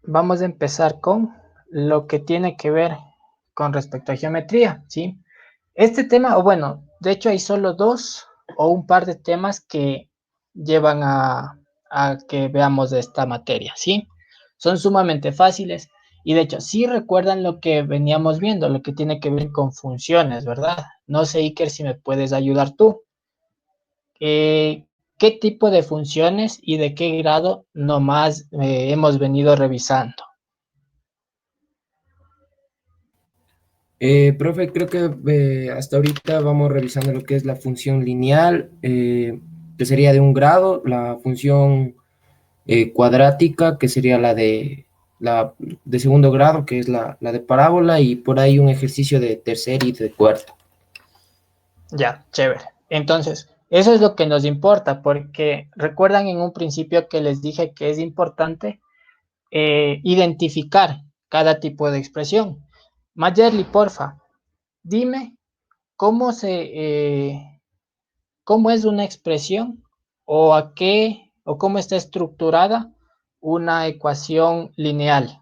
Vamos a empezar con lo que tiene que ver con respecto a geometría, ¿sí? Este tema, o bueno, de hecho hay solo dos o un par de temas que llevan a que veamos esta materia, ¿sí? Son sumamente fáciles y de hecho sí recuerdan lo que veníamos viendo, lo que tiene que ver con funciones, ¿verdad? No sé, Iker, si me puedes ayudar tú. ¿Qué tipo de funciones y de qué grado nomás hemos venido revisando? Profe, creo que hasta ahorita vamos revisando lo que es la función lineal, que sería de un grado, la función cuadrática, que sería la de segundo grado, que es la de parábola, y por ahí un ejercicio de tercer y de cuarto. Ya, chévere. Entonces, eso es lo que nos importa, porque recuerdan en un principio que les dije que es importante identificar cada tipo de expresión. Mayerly, porfa, dime cómo cómo es una expresión o a qué o cómo está estructurada una ecuación lineal.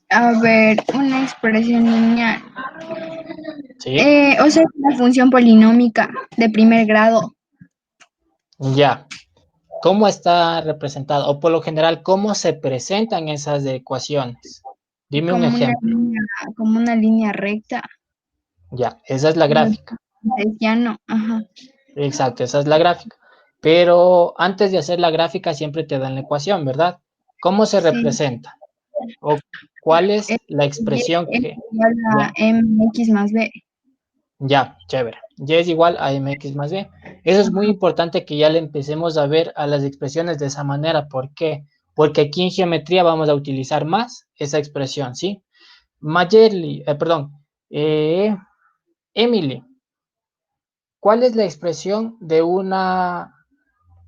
A ver, una expresión lineal. ¿Sí? O sea, una función polinómica de primer grado. Ya. ¿Cómo está representada? O por lo general, ¿cómo se presentan esas ecuaciones? Dime un Como una ejemplo. línea, como una línea recta. Ya, esa es la gráfica. Llano, ajá. Exacto, esa es la gráfica. Pero antes de hacer la gráfica siempre te dan la ecuación, ¿verdad? ¿Cómo se Sí. representa? ¿O cuál es la Y expresión es que... igual Ya, a mx más b. ya, chévere. Y es igual a mx más b. Eso es muy Ajá. importante que ya le empecemos a ver a las expresiones de esa manera. ¿Por qué? Porque aquí en geometría vamos a utilizar más esa expresión, ¿sí? Mayerly, perdón, Emily, ¿cuál es la expresión de una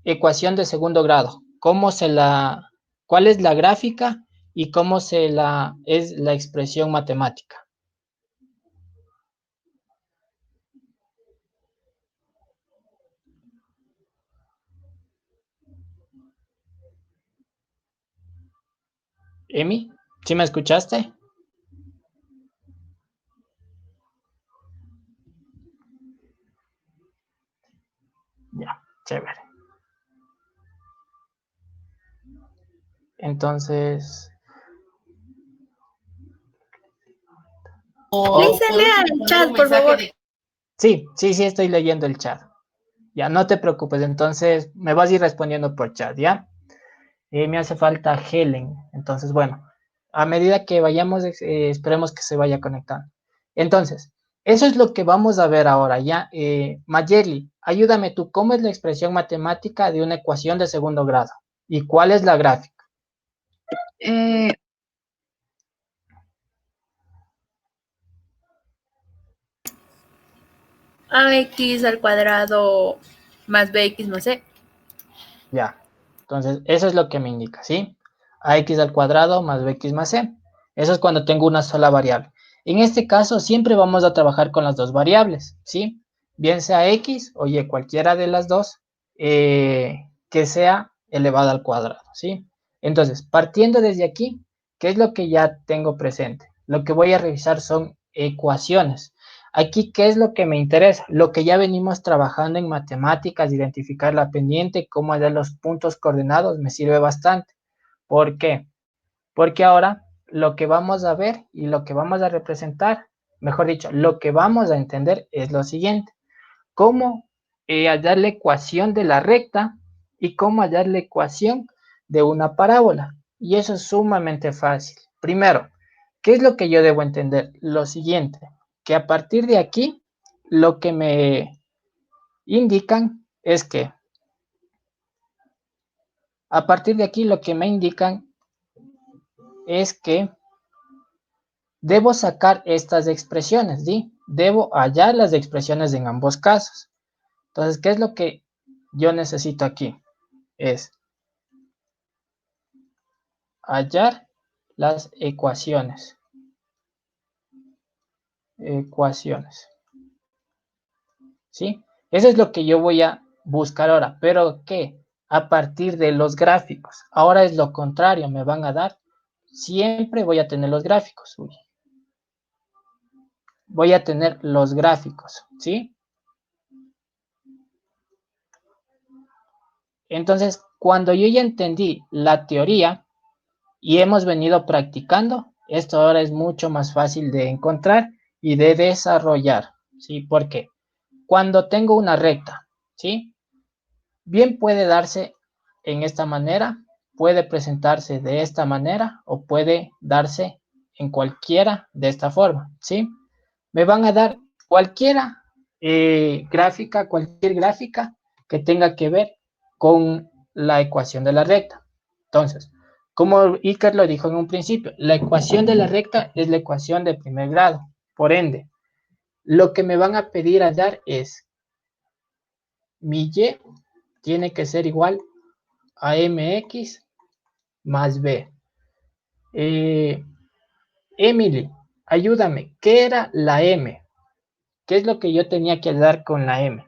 ecuación de segundo grado? ¿Cuál es la gráfica y cómo es la expresión matemática? Emi, ¿sí me escuchaste? Ya, chévere. Entonces, Lisa, lea el chat, por favor. sí, estoy leyendo el chat. Ya, no te preocupes, entonces me vas a ir respondiendo por chat, ¿ya? Me hace falta Helen, entonces, bueno, a medida que vayamos, esperemos que se vaya conectando. Entonces, eso es lo que vamos a ver ahora, ¿ya? Mayerly, ayúdame tú, ¿cómo es la expresión matemática de una ecuación de segundo grado? ¿Y cuál es la gráfica? Eh, AX al cuadrado más BX más C. Ya, entonces, eso es lo que me indica, ¿sí? AX al cuadrado más BX más C. Eso es cuando tengo una sola variable. En este caso, siempre vamos a trabajar con las dos variables, ¿sí? Bien sea X o Y, cualquiera de las dos, que sea elevada al cuadrado, ¿sí? Entonces, partiendo desde aquí, ¿qué es lo que ya tengo presente? Lo que voy a revisar son ecuaciones. Aquí, ¿qué es lo que me interesa? Lo que ya venimos trabajando en matemáticas, identificar la pendiente, cómo hallar los puntos coordenados, me sirve bastante. ¿Por qué? Porque ahora lo que vamos a ver y lo que vamos a representar, mejor dicho, lo que vamos a entender es lo siguiente. Cómo hallar la ecuación de la recta y cómo hallar la ecuación de una parábola. Y eso es sumamente fácil. Primero, ¿qué es lo que yo debo entender? Lo siguiente, que a partir de aquí, lo que me indican es que, a partir de aquí, lo que me indican es que debo sacar estas expresiones, ¿sí? Debo hallar las expresiones en ambos casos. Entonces, ¿qué es lo que yo necesito aquí? Es hallar las ecuaciones. Ecuaciones. ¿Sí? Eso es lo que yo voy a buscar ahora. ¿Pero qué? A partir de los gráficos. Ahora es lo contrario, me van a dar. Siempre voy a tener los gráficos. Uy. Voy a tener los gráficos, ¿sí? Entonces, cuando yo ya entendí la teoría y hemos venido practicando, esto ahora es mucho más fácil de encontrar y de desarrollar, ¿sí? Porque cuando tengo una recta, ¿sí? Bien puede darse en esta manera, puede presentarse de esta manera o puede darse en cualquiera de esta forma, ¿sí? Me van a dar cualquiera cualquier gráfica que tenga que ver con la ecuación de la recta. Entonces, como Iker lo dijo en un principio, la ecuación de la recta es la ecuación de primer grado. Por ende, lo que me van a pedir a dar es mi y tiene que ser igual a mx más b. Emily, ayúdame, ¿qué era la m? ¿Qué es lo que yo tenía que dar con la m?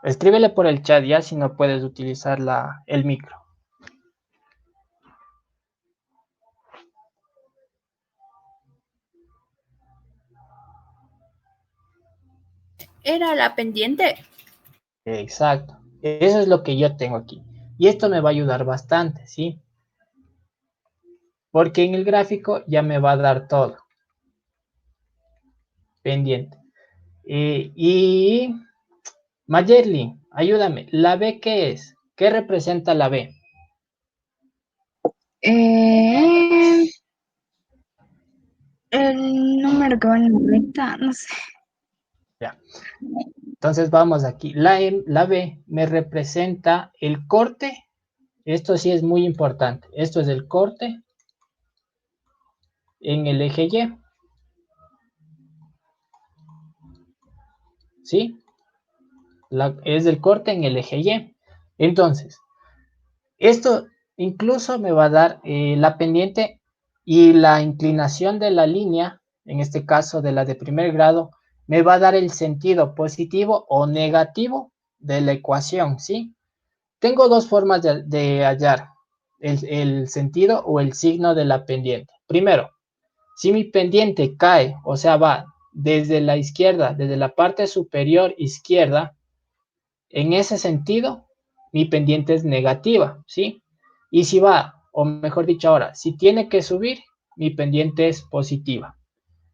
Escríbele por el chat ya si no puedes utilizar el micro. Era la pendiente. Exacto. Eso es lo que yo tengo aquí. Y esto me va a ayudar bastante, ¿sí? Porque en el gráfico ya me va a dar todo. Pendiente. Y Mayerly, ayúdame. ¿La B qué es? ¿Qué representa la B? El número que va en la recta, no sé. Ya. Entonces vamos aquí. La B me representa el corte. Esto sí es muy importante. Esto es el corte en el eje Y. ¿Sí? Es el corte en el eje Y. Entonces, esto incluso me va a dar la pendiente y la inclinación de la línea, en este caso de la de primer grado, me va a dar el sentido positivo o negativo de la ecuación, ¿sí? Tengo dos formas de hallar el sentido o el signo de la pendiente. Primero, si mi pendiente cae, o sea, va desde la izquierda, desde la parte superior izquierda, en ese sentido, mi pendiente es negativa, ¿sí? Y si va, o mejor dicho ahora, si tiene que subir, mi pendiente es positiva.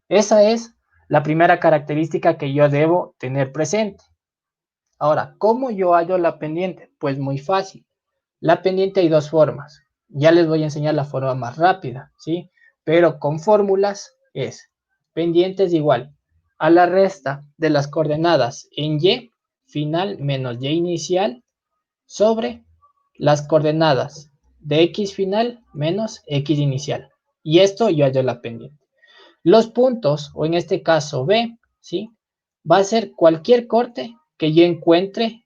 Esa es la primera característica que yo debo tener presente. Ahora, ¿cómo yo hallo la pendiente? Pues muy fácil. La pendiente hay dos formas. Ya les voy a enseñar la forma más rápida, ¿sí? Pero con fórmulas es pendiente es igual a la resta de las coordenadas en Y final menos Y inicial sobre las coordenadas de X final menos X inicial. Y esto yo hallo la pendiente. Los puntos, o en este caso B, ¿sí? Va a ser cualquier corte que yo encuentre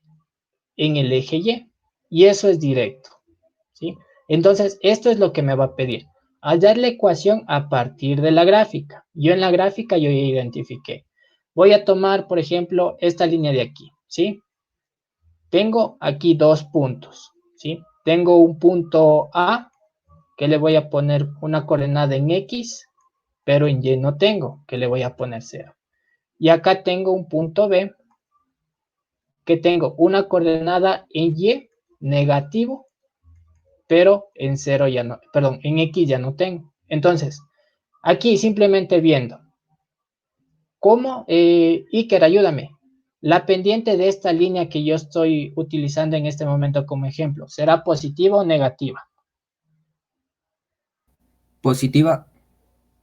en el eje Y. Y eso es directo, ¿sí? Entonces, esto es lo que me va a pedir. Hallar la ecuación a partir de la gráfica. Yo en la gráfica yo ya identifiqué. Voy a tomar, por ejemplo, esta línea de aquí, ¿sí? Tengo aquí dos puntos, ¿sí? Tengo un punto A, que le voy a poner una coordenada en X, pero en Y no tengo, que le voy a poner 0. Y acá tengo un punto B, que tengo una coordenada en Y negativo, pero en 0 ya no, perdón, en X ya no tengo. Entonces, aquí simplemente viendo, ¿cómo? Iker, ayúdame. La pendiente de esta línea que yo estoy utilizando en este momento como ejemplo, ¿será positiva o negativa? Positiva.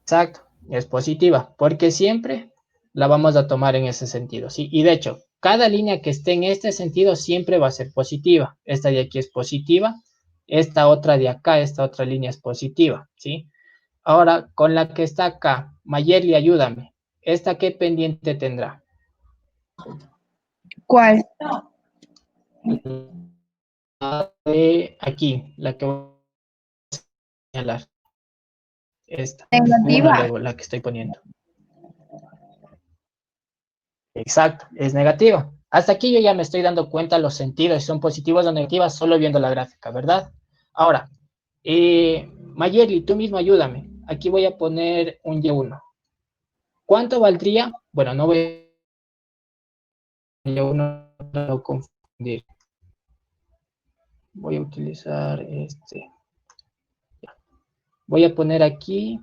Exacto, es positiva, porque siempre la vamos a tomar en ese sentido, ¿sí? Y de hecho, cada línea que esté en este sentido siempre va a ser positiva. Esta de aquí es positiva, esta otra de acá, esta otra línea es positiva, ¿sí? Ahora, con la que está acá, Mayerly, ayúdame. ¿Esta qué pendiente tendrá? ¿Cuál? La de aquí, la que voy a señalar. Esta, uno, Negativa. la que estoy poniendo. Exacto, es negativa. Hasta aquí yo ya me estoy dando cuenta los sentidos, si son positivos o negativas, solo viendo la gráfica, ¿verdad? Ahora, Mayeli, tú mismo ayúdame. Aquí voy a poner un Y1. ¿Cuánto valdría? Bueno, no voy a Y1 para no confundir. Voy a utilizar este. Voy a poner aquí,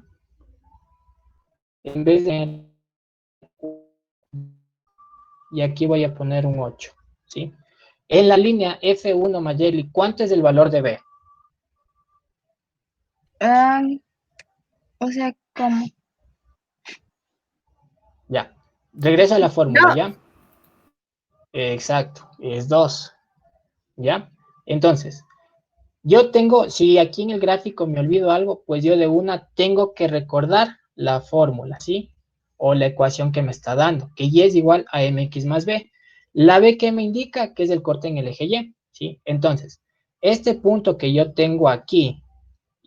en vez de... Y aquí voy a poner un 8, ¿sí? En la línea F1, Mayeli, ¿cuánto es el valor de B? Ah, o sea, ¿cómo? Ya. Regreso a la fórmula, No. ¿ya? Exacto, es 2, ¿ya? Entonces, yo tengo, si aquí en el gráfico me olvido algo, pues yo de una tengo que recordar la fórmula, ¿sí? O la ecuación que me está dando, que Y es igual a mx más b. La b que me indica que es el corte en el eje Y, ¿sí? Entonces, este punto que yo tengo aquí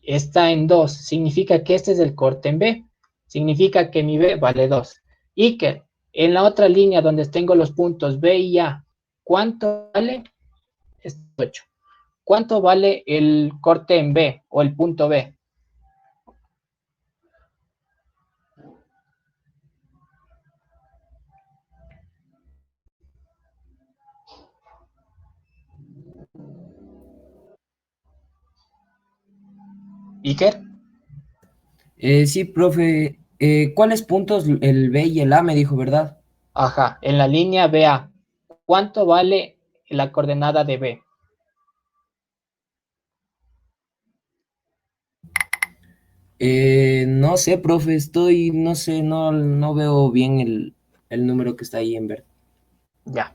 está en 2, significa que este es el corte en B, significa que mi B vale 2. Y que en la otra línea donde tengo los puntos B y A, ¿cuánto vale? Es 8. ¿Cuánto vale el corte en B o el punto B? ¿Iker? Sí, profe. ¿Cuáles puntos? El B y el A me dijo, ¿verdad? Ajá, en la línea BA, ¿cuánto vale la coordenada de B? No sé, profe, no sé, no veo bien el número que está ahí en verde. Ya.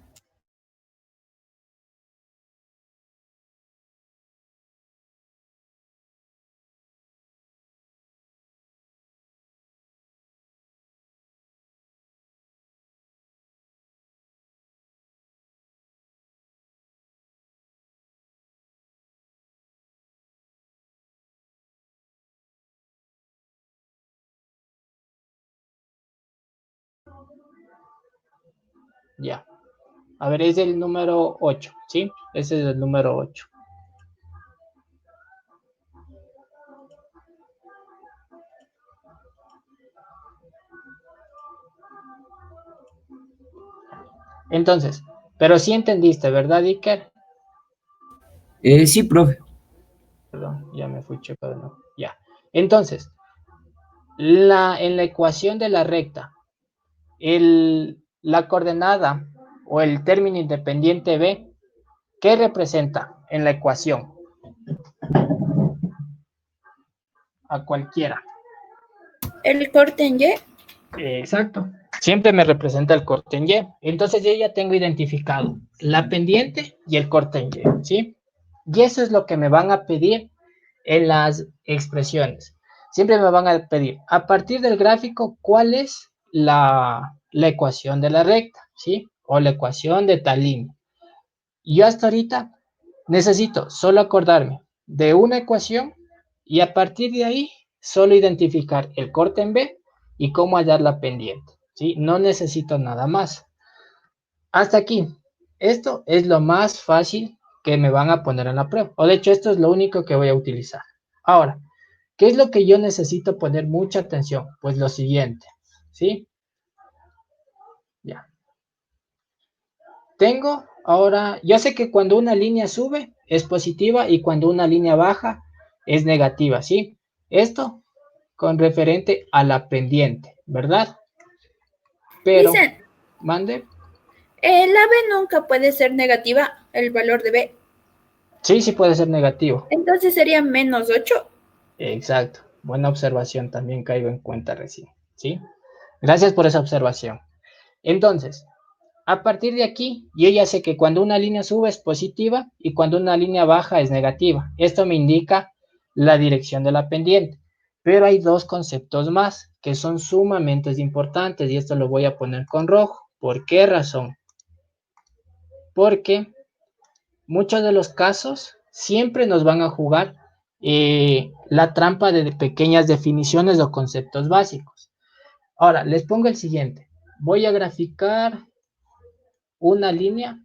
Ya. A ver, es el número 8, ¿sí? Ese es el número 8. Entonces, pero sí entendiste, ¿verdad, Iker? Sí, profe. Perdón, ya me fui checo de nuevo. Ya. Entonces, en la ecuación de la recta, la coordenada o el término independiente B, ¿qué representa en la ecuación? A cualquiera. El corte en Y. Exacto. Siempre me representa el corte en Y. Entonces yo ya tengo identificado la pendiente y el corte en Y, ¿sí? Y eso es lo que me van a pedir en las expresiones. Siempre me van a pedir, a partir del gráfico, cuál es la ecuación de la recta, ¿sí? O la ecuación de tal línea. Yo hasta ahorita necesito solo acordarme de una ecuación y a partir de ahí solo identificar el corte en B y cómo hallar la pendiente, ¿sí? No necesito nada más. Hasta aquí. Esto es lo más fácil que me van a poner en la prueba. O de hecho, esto es lo único que voy a utilizar. Ahora, ¿qué es lo que yo necesito poner mucha atención? Pues lo siguiente, ¿sí? Ya. Tengo ahora, yo sé que cuando una línea sube es positiva y cuando una línea baja es negativa, ¿sí? Esto con referente a la pendiente, ¿verdad? Pero, Dicen, mande. la B nunca puede ser negativa, el valor de B. Sí, sí puede ser negativo. Entonces sería menos 8. Exacto. Buena observación, también caigo en cuenta recién, ¿sí? Gracias por esa observación. Entonces, a partir de aquí, yo ya sé que cuando una línea sube es positiva y cuando una línea baja es negativa. Esto me indica la dirección de la pendiente. Pero hay dos conceptos más que son sumamente importantes y esto lo voy a poner con rojo. ¿Por qué razón? porque muchos de los casos siempre nos van a jugar la trampa de pequeñas definiciones o conceptos básicos. Ahora, les pongo el siguiente. Voy a graficar una línea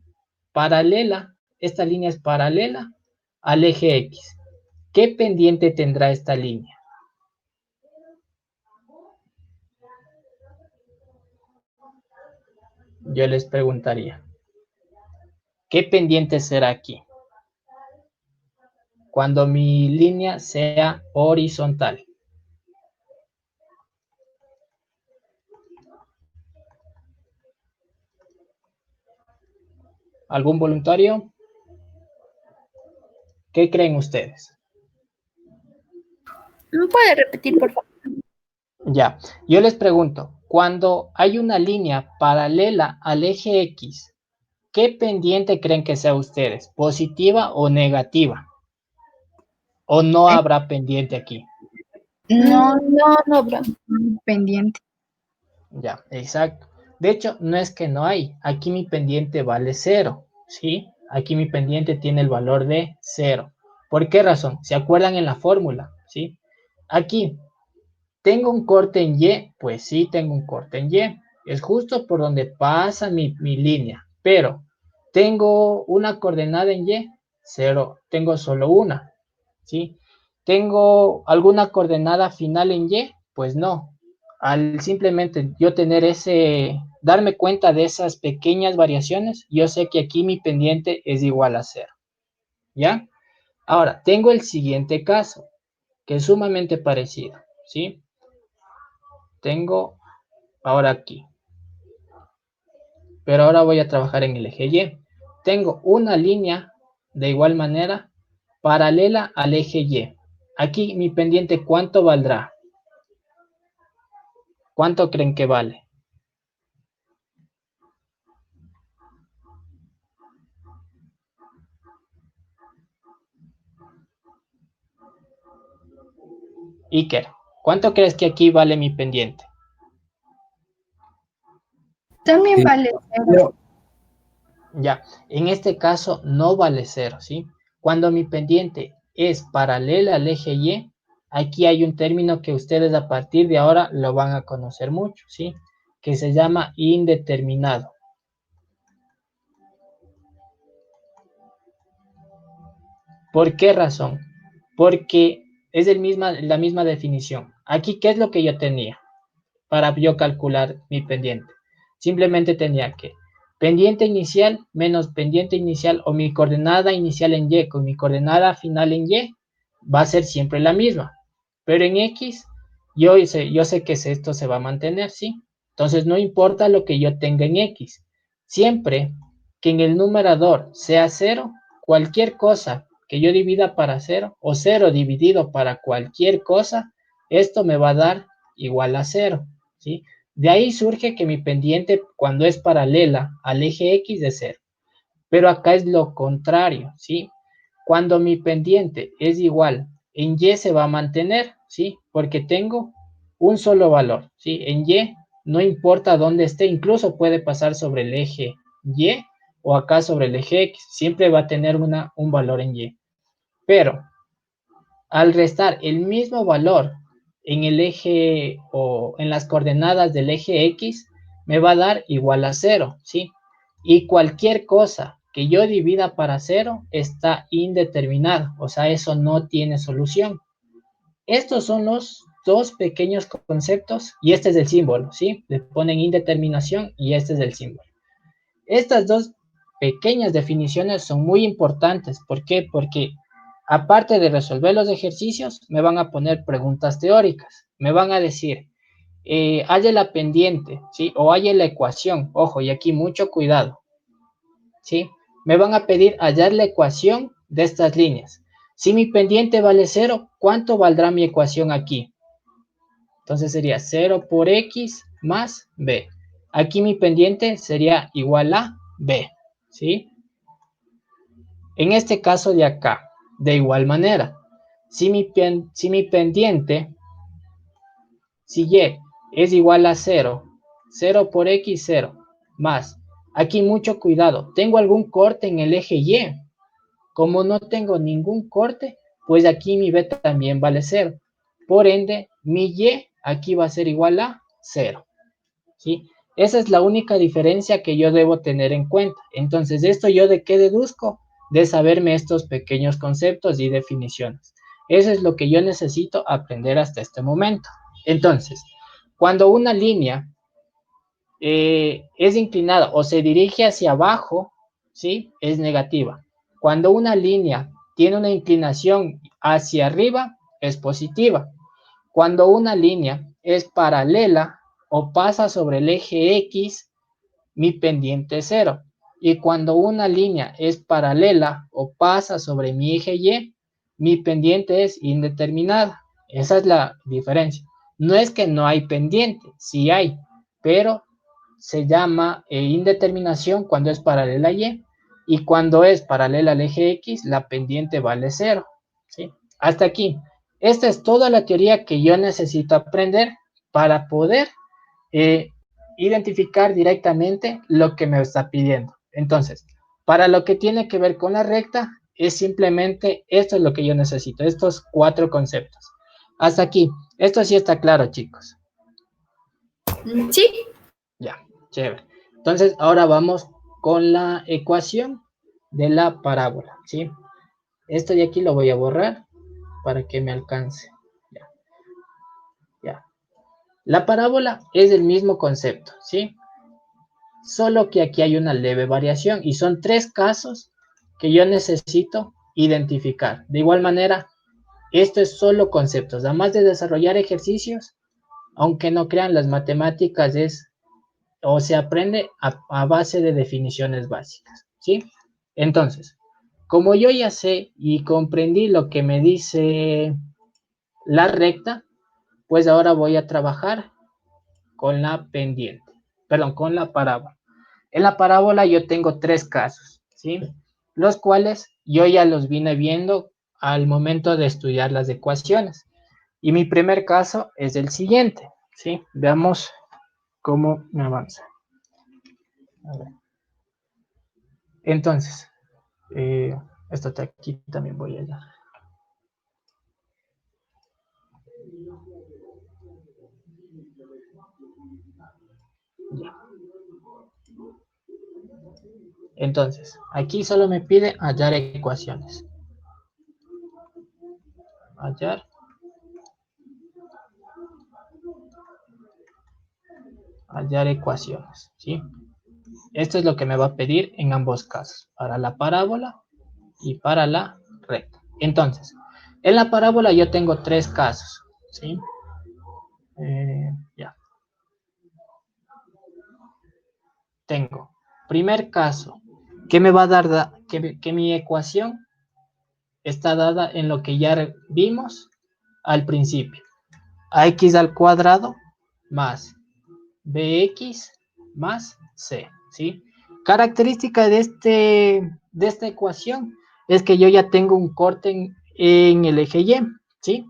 paralela. Esta línea es paralela al eje X. ¿Qué pendiente tendrá esta línea? Yo les preguntaría, ¿qué pendiente será aquí? Cuando mi línea sea horizontal. ¿Algún voluntario? ¿Qué creen ustedes? ¿Me puede repetir, por favor? Ya, yo les pregunto, cuando hay una línea paralela al eje X, ¿qué pendiente creen que sea ustedes? ¿Positiva o negativa? ¿O no habrá pendiente aquí? No, No, bro. pendiente. Ya, exacto. De hecho, no es que no hay. Aquí mi pendiente vale 0, ¿sí? Aquí mi pendiente tiene el valor de 0. ¿Por qué razón? ¿Se acuerdan en la fórmula? ¿Sí? Aquí, ¿tengo un corte en Y? Pues sí, tengo un corte en Y. Es justo por donde pasa mi línea. Pero, ¿tengo una coordenada en Y? 0. Tengo solo una, ¿sí? ¿Tengo alguna coordenada final en Y? Pues no. Al simplemente yo darme cuenta de esas pequeñas variaciones, yo sé que aquí mi pendiente es igual a 0, ¿ya? Ahora, tengo el siguiente caso, que es sumamente parecido, ¿sí? Tengo ahora aquí, pero ahora voy a trabajar en el eje Y. Tengo una línea de igual manera paralela al eje Y. Aquí mi pendiente, ¿cuánto valdrá? ¿Cuánto creen que vale? Iker, ¿cuánto crees que aquí vale mi pendiente? También Sí. vale 0. Pero, Ya, en este caso no vale 0, ¿sí? Cuando mi pendiente es paralela al eje Y, aquí hay un término que ustedes a partir de ahora lo van a conocer mucho, ¿sí? Que se llama indeterminado. ¿Por qué razón? Porque es la misma definición. Aquí, ¿qué es lo que yo tenía para yo calcular mi pendiente? Simplemente tenía que pendiente inicial menos pendiente inicial o mi coordenada inicial en Y con mi coordenada final en Y va a ser siempre la misma. Pero en X, yo sé que esto se va a mantener, ¿sí? Entonces no importa lo que yo tenga en X. Siempre que en el numerador sea 0, cualquier cosa que yo divida para 0 o 0 dividido para cualquier cosa, esto me va a dar igual a 0, ¿sí? De ahí surge que mi pendiente cuando es paralela al eje X de 0. Pero acá es lo contrario, ¿sí? Cuando mi pendiente es igual, en Y se va a mantener, ¿sí? Porque tengo un solo valor, ¿sí? En Y no importa dónde esté, incluso puede pasar sobre el eje Y o acá sobre el eje X, siempre va a tener un valor en Y. Pero al restar el mismo valor en el eje o en las coordenadas del eje X, me va a dar igual a 0, ¿sí? Y cualquier cosa que yo divida para 0 está indeterminado, o sea, eso no tiene solución. Estos son los dos pequeños conceptos y este es el símbolo, ¿sí? Le ponen indeterminación y este es el símbolo. Estas dos pequeñas definiciones son muy importantes. ¿Por qué? Porque aparte de resolver los ejercicios, me van a poner preguntas teóricas. Me van a decir, haya la pendiente, ¿sí? O haya la ecuación. Ojo, y aquí mucho cuidado, ¿sí? Me van a pedir hallar la ecuación de estas líneas. Si mi pendiente vale 0, ¿cuánto valdrá mi ecuación aquí? Entonces sería 0 por X más B. Aquí mi pendiente sería igual a B, ¿sí? En este caso de acá, de igual manera, si mi pendiente, si Y es igual a 0, 0 por X, 0, más, Aquí mucho cuidado. ¿Tengo algún corte en el eje Y? Como no tengo ningún corte, pues aquí mi B también vale 0. Por ende, mi Y aquí va a ser igual a 0. ¿Sí? Esa es la única diferencia que yo debo tener en cuenta. Entonces, ¿esto yo de qué deduzco? De saberme estos pequeños conceptos y definiciones. Eso es lo que yo necesito aprender hasta este momento. Entonces, cuando una línea es inclinada o se dirige hacia abajo, ¿sí? Es negativa. Cuando una línea tiene una inclinación hacia arriba, es positiva. Cuando una línea es paralela o pasa sobre el eje X, mi pendiente es 0. Y cuando una línea es paralela o pasa sobre mi eje Y, mi pendiente es indeterminada. Esa es la diferencia. No es que no hay pendiente, sí hay, pero se llama indeterminación cuando es paralela a y cuando es paralela al eje X, la pendiente vale 0. ¿Sí? Hasta aquí. Esta es toda la teoría que yo necesito aprender para poder identificar directamente lo que me está pidiendo. Entonces, para lo que tiene que ver con la recta, es simplemente esto es lo que yo necesito, estos 4 conceptos. Hasta aquí. Esto sí está claro, chicos. Sí. Ya, chévere. Entonces, ahora vamos con la ecuación de la parábola, ¿sí? Esto de aquí lo voy a borrar para que me alcance. Ya, ya. La parábola es el mismo concepto, ¿sí? Solo que aquí hay una leve variación y son 3 casos que yo necesito identificar. De igual manera, esto es solo conceptos. Además de desarrollar ejercicios, aunque no crean, las matemáticas es o se aprende a base de definiciones básicas, ¿sí? Entonces, como yo ya sé y comprendí lo que me dice la recta, pues ahora voy a trabajar con la pendiente, perdón, con la parábola. En la parábola yo tengo 3 casos, ¿sí? Los cuales yo ya los vine viendo al momento de estudiar las ecuaciones. Y mi primer caso es el siguiente, ¿sí? Veamos cómo me avanza. A ver. Entonces, esto aquí también voy a dar. Ya. Entonces, aquí solo me pide hallar ecuaciones. Hallar ecuaciones, ¿sí? Esto es lo que me va a pedir en ambos casos, para la parábola y para la recta. Entonces, en la parábola yo tengo 3 casos, ¿sí? Ya. Tengo, primer caso, que me va a dar que mi ecuación está dada en lo que ya vimos al principio. Ax al cuadrado más bx más c, ¿sí? Característica de esta ecuación es que yo ya tengo un corte en el eje Y, ¿sí?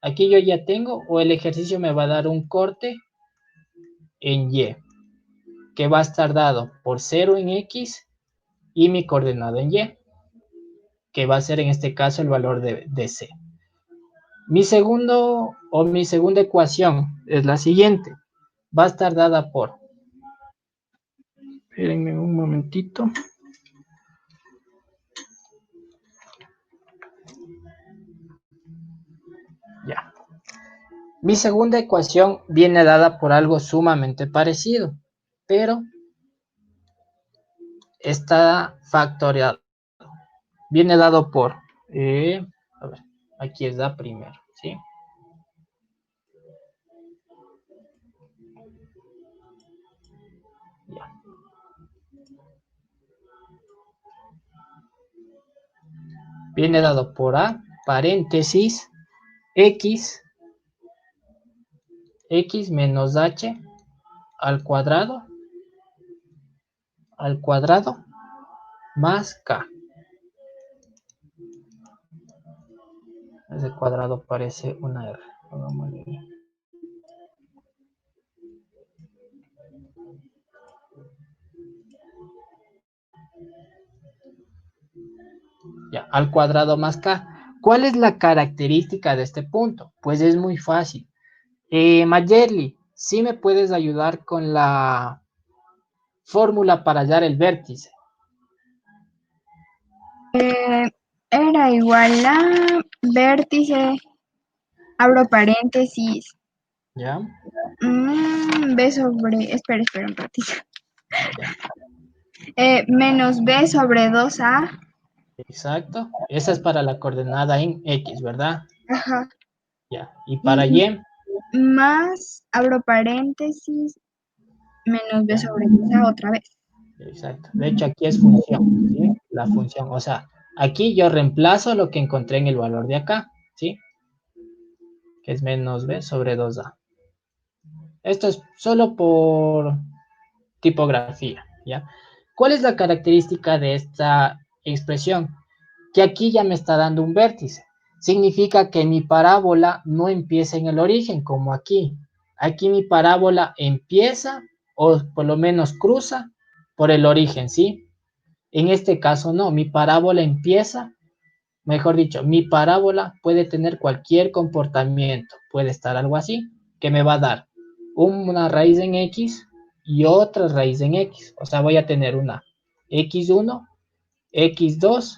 Aquí yo ya tengo, o el ejercicio me va a dar un corte en Y, que va a estar dado por 0 en X y mi coordenada en Y, que va a ser en este caso el valor de C. Mi segunda ecuación es la siguiente. Va a estar dada por... Espérenme un momentito. Ya. Mi segunda ecuación viene dada por algo sumamente parecido, pero está factoriado. Viene dado por... a ver, aquí es la primera, ¿sí? Ya. Viene dado por A, paréntesis, X menos H al cuadrado más K. Ese cuadrado parece una R. al cuadrado más k. ¿Cuál es la característica de este punto? Pues es muy fácil. Mayerly, ¿sí me puedes ayudar con la fórmula para hallar el vértice? Era igual a vértice, abro paréntesis, ¿Ya? B sobre, espera un ratito, Ya. menos B sobre 2A, Exacto. Esa es para la coordenada en X, ¿verdad? ajá, Ya. Y para y Y, más, abro paréntesis, menos B ya. sobre 2A otra vez. Exacto. De hecho, aquí es función, ¿sí? La función. O sea, aquí yo reemplazo lo que encontré en el valor de acá, ¿sí? Que es menos B sobre 2A. Esto es solo por tipografía, ¿ya? ¿Cuál es la característica de esta expresión? Que aquí ya me está dando un vértice. Significa que mi parábola no empieza en el origen, como aquí. Aquí mi parábola empieza, o por lo menos cruza, por el origen, ¿sí? En este caso no, mi parábola empieza, mejor dicho, mi parábola puede tener cualquier comportamiento. Puede estar algo así, que me va a dar una raíz en X y otra raíz en X. O sea, voy a tener una X1, X2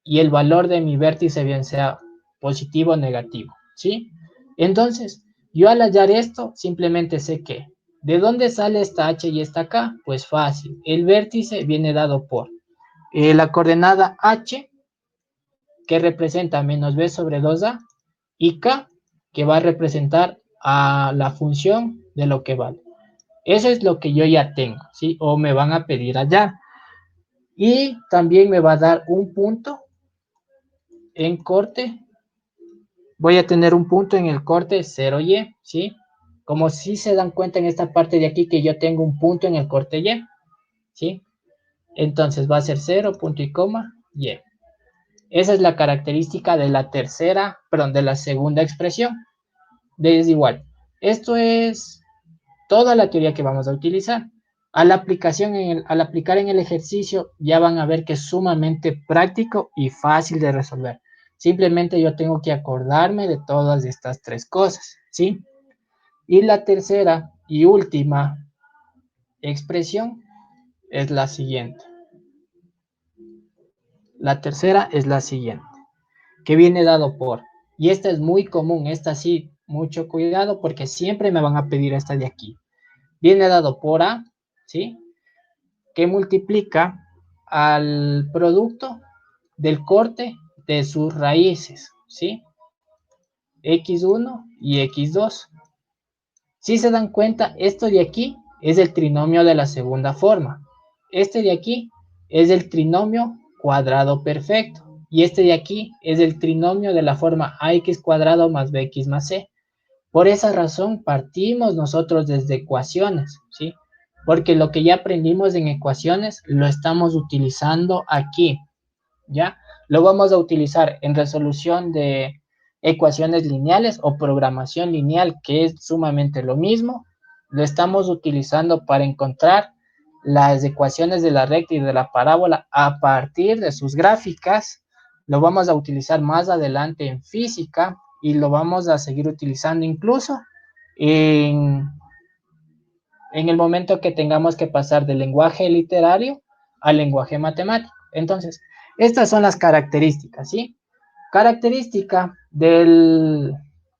y el valor de mi vértice bien sea positivo o negativo, ¿sí? Entonces, yo al hallar esto, simplemente sé que, ¿de dónde sale esta H y esta K? Pues fácil, el vértice viene dado por la coordenada H, que representa menos B sobre 2A, y K, que va a representar a la función de lo que vale. Eso es lo que yo ya tengo, ¿sí? O me van a pedir allá. Y también me va a dar un punto en corte. Voy a tener un punto en el corte 0Y, ¿sí? Como si se dan cuenta en esta parte de aquí que yo tengo un punto en el corte Y, ¿sí? Entonces va a ser 0, punto y coma, Y. Esa es la característica de la tercera, perdón, de la segunda expresión. Es igual. Esto es toda la teoría que vamos a utilizar. Al aplicar en el ejercicio ya van a ver que es sumamente práctico y fácil de resolver. Simplemente yo tengo que acordarme de todas estas tres cosas, ¿sí? Y la tercera y última expresión es la siguiente. La tercera es la siguiente, que viene dado por, y esta es muy común, esta sí, mucho cuidado porque siempre me van a pedir esta de aquí. Viene dado por A, ¿sí? Que multiplica al producto del corte de sus raíces, ¿sí? X1 y X2. Si se dan cuenta, esto de aquí es el trinomio de la segunda forma. Este de aquí es el trinomio cuadrado perfecto. Y este de aquí es el trinomio de la forma ax cuadrado más bx más c. Por esa razón partimos nosotros desde ecuaciones, ¿sí? Porque lo que ya aprendimos en ecuaciones lo estamos utilizando aquí, ¿ya? Lo vamos a utilizar en resolución de ecuaciones lineales o programación lineal, que es sumamente lo mismo. Lo estamos utilizando para encontrar las ecuaciones de la recta y de la parábola a partir de sus gráficas. Lo vamos a utilizar más adelante en física y lo vamos a seguir utilizando incluso en, en el momento que tengamos que pasar del lenguaje literario al lenguaje matemático. Entonces, estas son las características, ¿sí? Característica de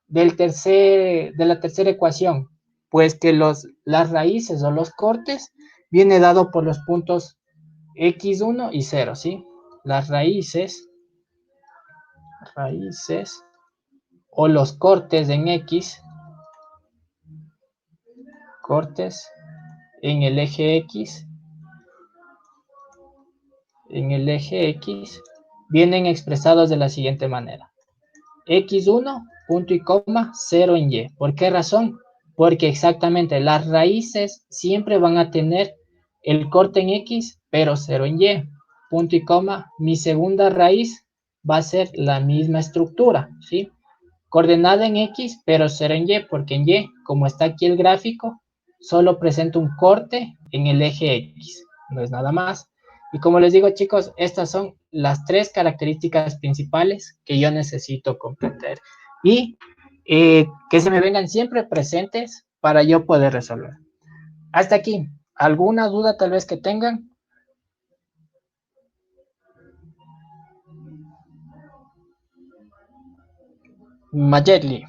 la tercera ecuación, pues que las raíces o los cortes viene dado por los puntos x1 y 0, ¿sí? Las raíces o los cortes en x, cortes en el eje x, vienen expresados de la siguiente manera. X1, punto y coma, 0 en Y. ¿Por qué razón? Porque exactamente las raíces siempre van a tener el corte en X, pero 0 en Y. Punto y coma, mi segunda raíz va a ser la misma estructura, ¿sí? Coordenada en X, pero 0 en Y, porque en Y, como está aquí el gráfico, solo presenta un corte en el eje X, no es nada más. Y como les digo, chicos, estas son las 3 características principales que yo necesito comprender. Y que se me vengan siempre presentes para yo poder resolver. Hasta aquí. ¿Alguna duda tal vez que tengan? Mayerly.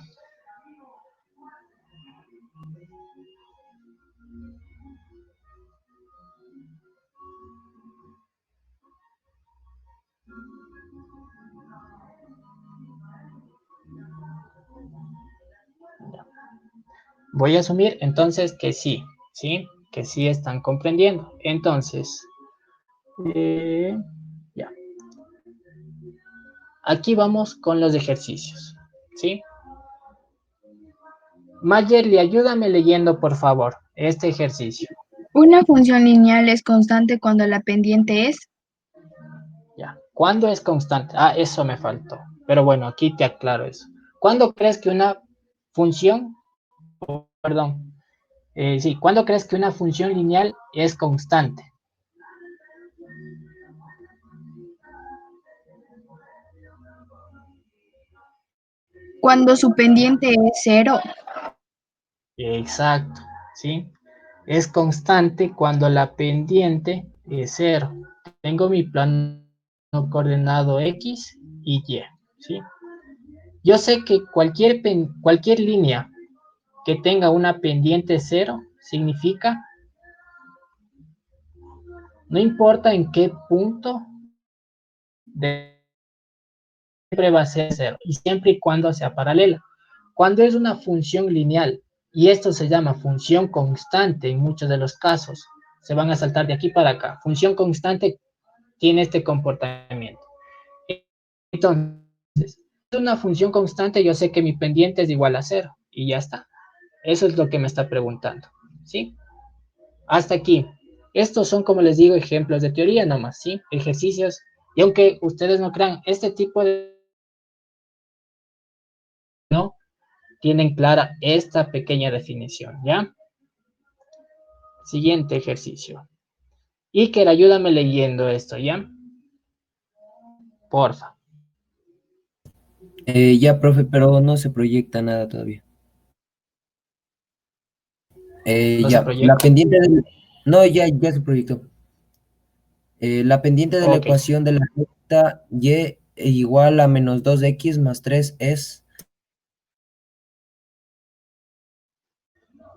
Voy a asumir entonces que sí, ¿sí? Que sí están comprendiendo. Entonces, ya. Aquí vamos con los ejercicios, ¿sí? Mayerly, ayúdame leyendo, por favor, este ejercicio. Una función lineal es constante cuando la pendiente es. Ya. ¿Cuándo es constante? Ah, eso me faltó. Pero bueno, aquí te aclaro eso. ¿Cuándo crees que una función, perdón, sí, ¿cuándo crees que una función lineal es constante? Cuando su pendiente es cero. Exacto, ¿sí? Es constante cuando la pendiente es cero. Tengo mi plano coordenado X y Y, ¿sí? Yo sé que cualquier línea que tenga una pendiente cero significa, no importa en qué punto, siempre va a ser cero, y siempre y cuando sea paralela. Cuando es una función lineal, y esto se llama función constante en muchos de los casos, se van a saltar de aquí para acá. Función constante tiene este comportamiento. Entonces, es una función constante, yo sé que mi pendiente es igual a cero, y ya está. Eso es lo que me está preguntando, ¿sí? Hasta aquí. Estos son, como les digo, ejemplos de teoría nomás, ¿sí? Ejercicios. Y aunque ustedes no crean, este tipo de... ¿no? Tienen clara esta pequeña definición, ¿ya? Siguiente ejercicio. Iker, ayúdame leyendo esto, ¿ya? Porfa. Ya, profe, pero no se proyecta nada todavía. ¿No se Ya, la proyecta? pendiente del... No, ya se proyectó. La pendiente de la Ok. ecuación de la recta y igual a menos 2x más 3 es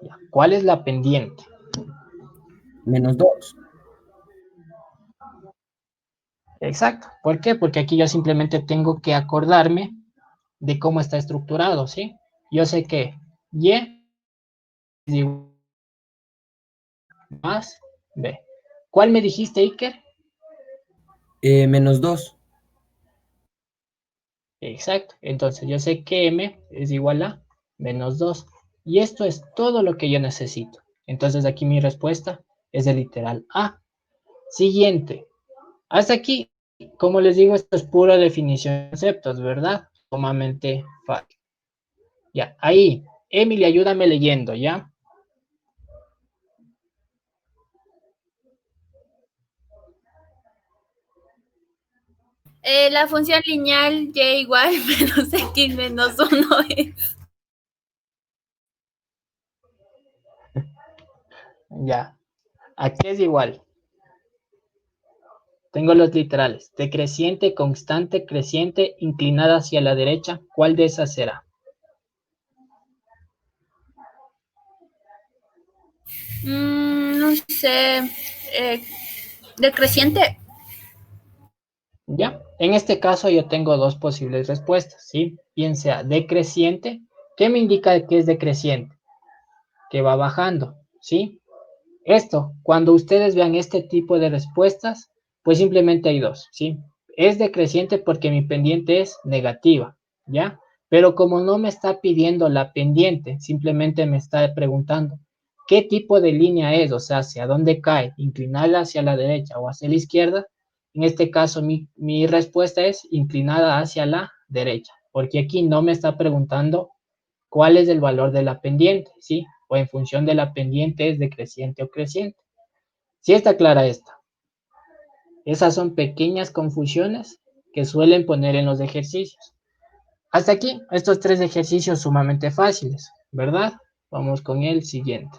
Ya. ¿Cuál es la pendiente? menos 2. Exacto. ¿Por qué? Porque aquí yo simplemente tengo que acordarme de cómo está estructurado, ¿sí? Yo sé que Y es igual más B. ¿Cuál me dijiste, Iker? Menos 2. Exacto. Entonces yo sé que M es igual a menos 2. Y esto es todo lo que yo necesito. Entonces aquí mi respuesta es el literal A. Siguiente. Hasta aquí, como les digo, esto es pura definición de conceptos, ¿verdad? Sumamente fácil. Ya, ahí. Emily, ayúdame leyendo, ¿ya? La función lineal y igual menos x menos 1 es. Ya. Aquí es igual. Tengo los literales. Decreciente, constante, creciente, inclinada hacia la derecha. ¿Cuál de esas será? No sé. Decreciente. Ya. En este caso yo tengo dos posibles respuestas, ¿sí? Bien sea decreciente. ¿Qué me indica que es decreciente? Que va bajando, ¿sí? Esto, cuando ustedes vean este tipo de respuestas, pues simplemente hay dos, ¿sí? Es decreciente porque mi pendiente es negativa, ¿ya? Pero como no me está pidiendo la pendiente, simplemente me está preguntando qué tipo de línea es, o sea, hacia dónde cae, inclinada hacia la derecha o hacia la izquierda. En este caso, mi respuesta es inclinada hacia la derecha, porque aquí no me está preguntando cuál es el valor de la pendiente, ¿sí? O en función de la pendiente es decreciente o creciente. ¿Sí está clara esta? Esas son pequeñas confusiones que suelen poner en los ejercicios. Hasta aquí, estos 3 ejercicios sumamente fáciles, ¿verdad? Vamos con el siguiente.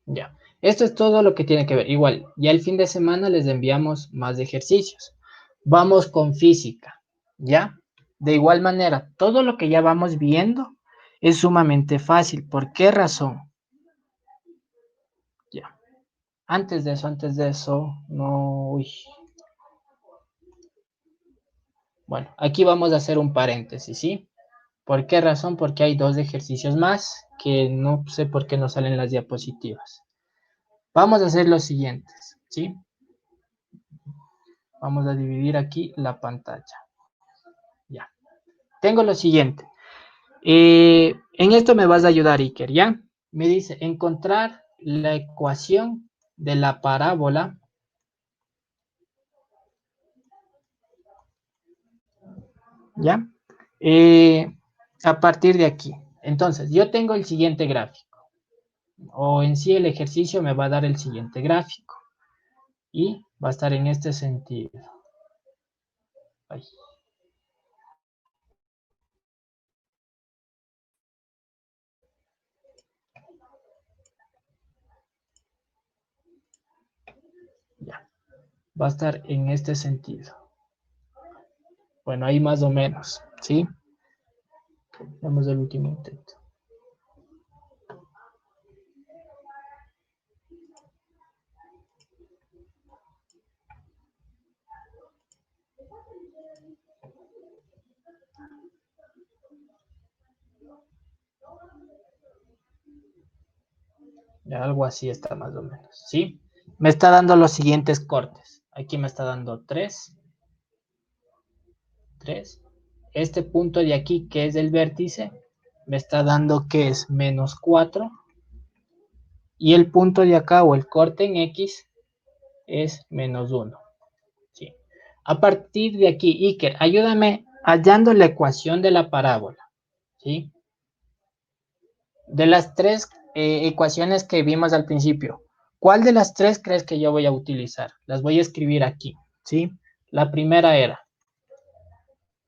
Ya, esto es todo lo que tiene que ver. Igual, ya el fin de semana les enviamos más ejercicios. Vamos con física, ¿ya? De igual manera, todo lo que ya vamos viendo es sumamente fácil. ¿Por qué razón? Ya. Antes de eso, no... Uy. Bueno, aquí vamos a hacer un paréntesis, ¿sí? ¿Por qué razón? Porque hay 2 ejercicios más que no sé por qué no salen las diapositivas. Vamos a hacer los siguientes, ¿sí? Vamos a dividir aquí la pantalla. Ya. Tengo lo siguiente. En esto me vas a ayudar, Iker, ¿ya? Me dice encontrar la ecuación de la parábola. ¿Ya? A partir de aquí. Entonces, yo tengo el siguiente gráfico. O en sí el ejercicio me va a dar el siguiente gráfico. Y va a estar en este sentido. Ay. Ya. Va a estar en este sentido. Bueno, ahí más o menos, ¿sí? Vamos al último intento. Ya, algo así está más o menos, ¿sí? Me está dando los siguientes cortes. Aquí me está dando 3. 3. Este punto de aquí, que es el vértice, me está dando que es menos 4. Y el punto de acá, o el corte en X, es menos 1. ¿Sí? A partir de aquí, Iker, ayúdame hallando la ecuación de la parábola. ¿Sí? De las 3 ecuaciones que vimos al principio, ¿cuál de las 3 crees que yo voy a utilizar? Las voy a escribir aquí. ¿Sí? La primera era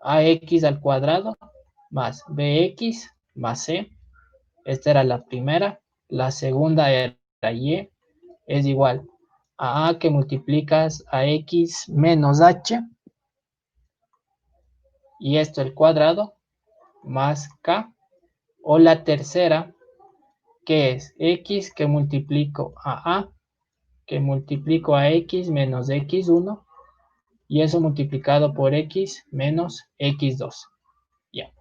ax al cuadrado más bx más c. Esta era la primera. La segunda era y es igual a que multiplicas a x menos h. Y esto al cuadrado más k. O la tercera, que es x que multiplico a que multiplico a x menos x1. Y eso multiplicado por x menos x2. Ya.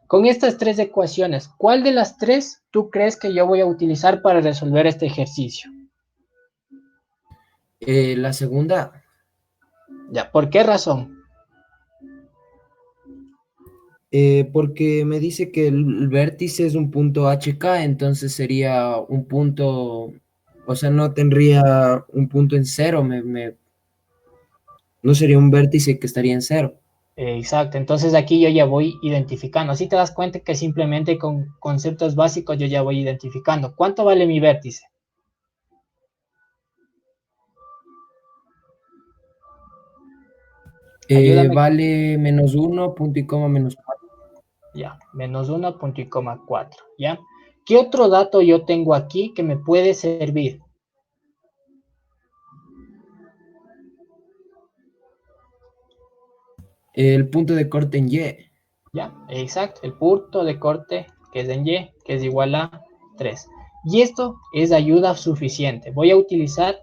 Con estas 3 ecuaciones, ¿cuál de las 3 tú crees que yo voy a utilizar para resolver este ejercicio? La segunda, Ya, ¿por qué razón? porque me dice que el vértice es un punto HK, entonces sería un punto, o sea, no tendría un punto en cero, no sería un vértice que estaría en cero. Exacto, entonces aquí yo ya voy identificando. Así te das cuenta que simplemente con conceptos básicos yo ya voy identificando. ¿Cuánto vale mi vértice? Ayúdame. Vale menos 1, punto y coma menos 4. Ya, menos 1, punto y coma 4, ¿ya? ¿Qué otro dato yo tengo aquí que me puede servir? El punto de corte en Y. Ya, exacto, el punto de corte que es en Y, que es igual a 3. Y esto es ayuda suficiente. Voy a utilizar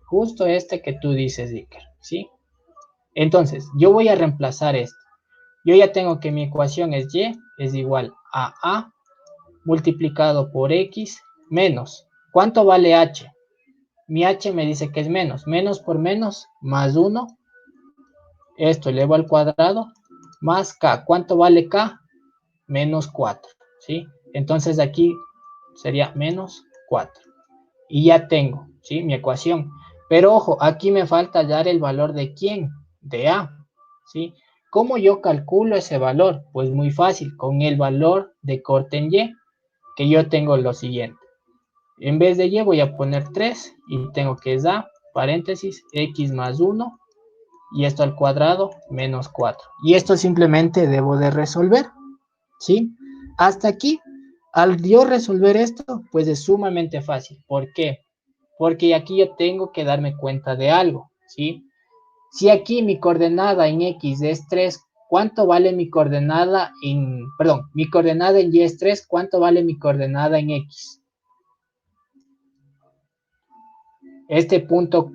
justo este que tú dices, Iker, ¿sí? Entonces, yo voy a reemplazar esto. Yo ya tengo que mi ecuación es Y, es igual a multiplicado por X menos. ¿Cuánto vale H? Mi H me dice que es menos. Menos por menos, más 1. Esto elevo al cuadrado, más K. ¿Cuánto vale K? Menos 4, ¿sí? Entonces aquí sería menos 4. Y ya tengo, ¿sí? Mi ecuación. Pero ojo, aquí me falta hallar el valor de ¿quién? De A, ¿sí? ¿Cómo yo calculo ese valor? Pues muy fácil, con el valor de corte en Y, que yo tengo lo siguiente. En vez de y voy a poner 3 y tengo que es a, paréntesis, x más 1 y esto al cuadrado menos 4. Y esto simplemente debo de resolver, ¿sí? Hasta aquí, al yo resolver esto, pues es sumamente fácil. ¿Por qué? Porque aquí yo tengo que darme cuenta de algo, ¿sí? Si aquí mi coordenada en X es 3, ¿cuánto vale mi coordenada en, perdón, mi coordenada en Y es 3, ¿cuánto vale mi coordenada en X? Este punto,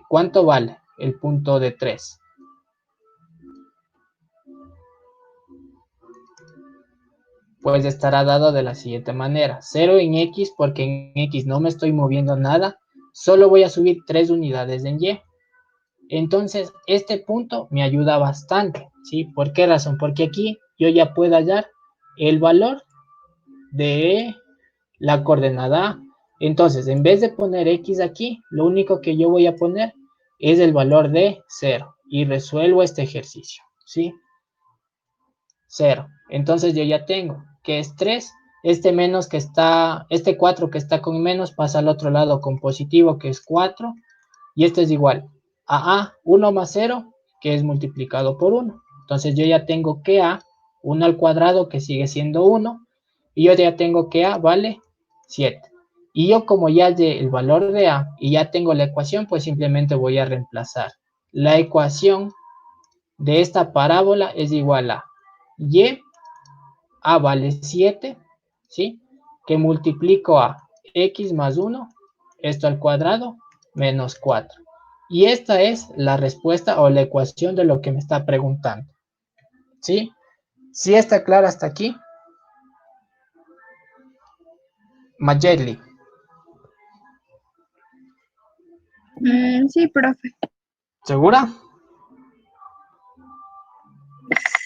¿cuánto vale el punto de 3? Pues estará dado de la siguiente manera. 0 en X, porque en X no me estoy moviendo nada, solo voy a subir 3 unidades en Y. Entonces, este punto me ayuda bastante, ¿sí? ¿Por qué razón? Porque aquí yo ya puedo hallar el valor de la coordenada A. Entonces, en vez de poner X aquí, lo único que yo voy a poner es el valor de 0 y resuelvo este ejercicio, ¿sí? 0. Entonces yo ya tengo que es 3, este menos que está, este 4 que está con menos pasa al otro lado con positivo que es 4 y esto es igual a 1 más 0 que es multiplicado por 1. Entonces yo ya tengo que a 1 al cuadrado que sigue siendo 1 y yo ya tengo que a vale 7. Y yo como ya hallé el valor de a y ya tengo la ecuación, pues simplemente voy a reemplazar. La ecuación de esta parábola es igual a y, a vale 7, ¿sí? Que multiplico a x más 1, esto al cuadrado, menos 4. Y esta es la respuesta o la ecuación de lo que me está preguntando, ¿sí? ¿Sí está clara hasta aquí? Mayerly, Sí, profe. ¿segura?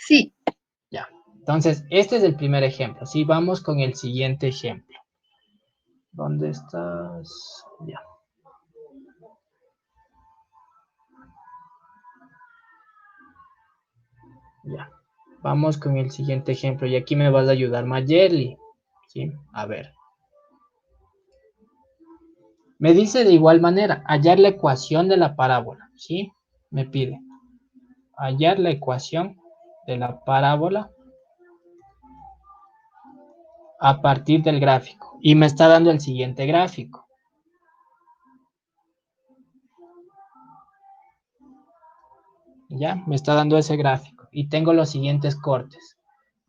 Sí. Ya. Entonces, este es el primer ejemplo, ¿sí? Vamos con el siguiente ejemplo. ¿Dónde estás? Ya. Ya. Vamos con el siguiente ejemplo. Y aquí me vas a ayudar, Mayerly. ¿Sí? A ver. Me dice de igual manera, hallar la ecuación de la parábola. ¿Sí? Me pide. Hallar la ecuación de la parábola a partir del gráfico. Y me está dando el siguiente gráfico. ¿Ya? Me está dando ese gráfico. Y tengo los siguientes cortes.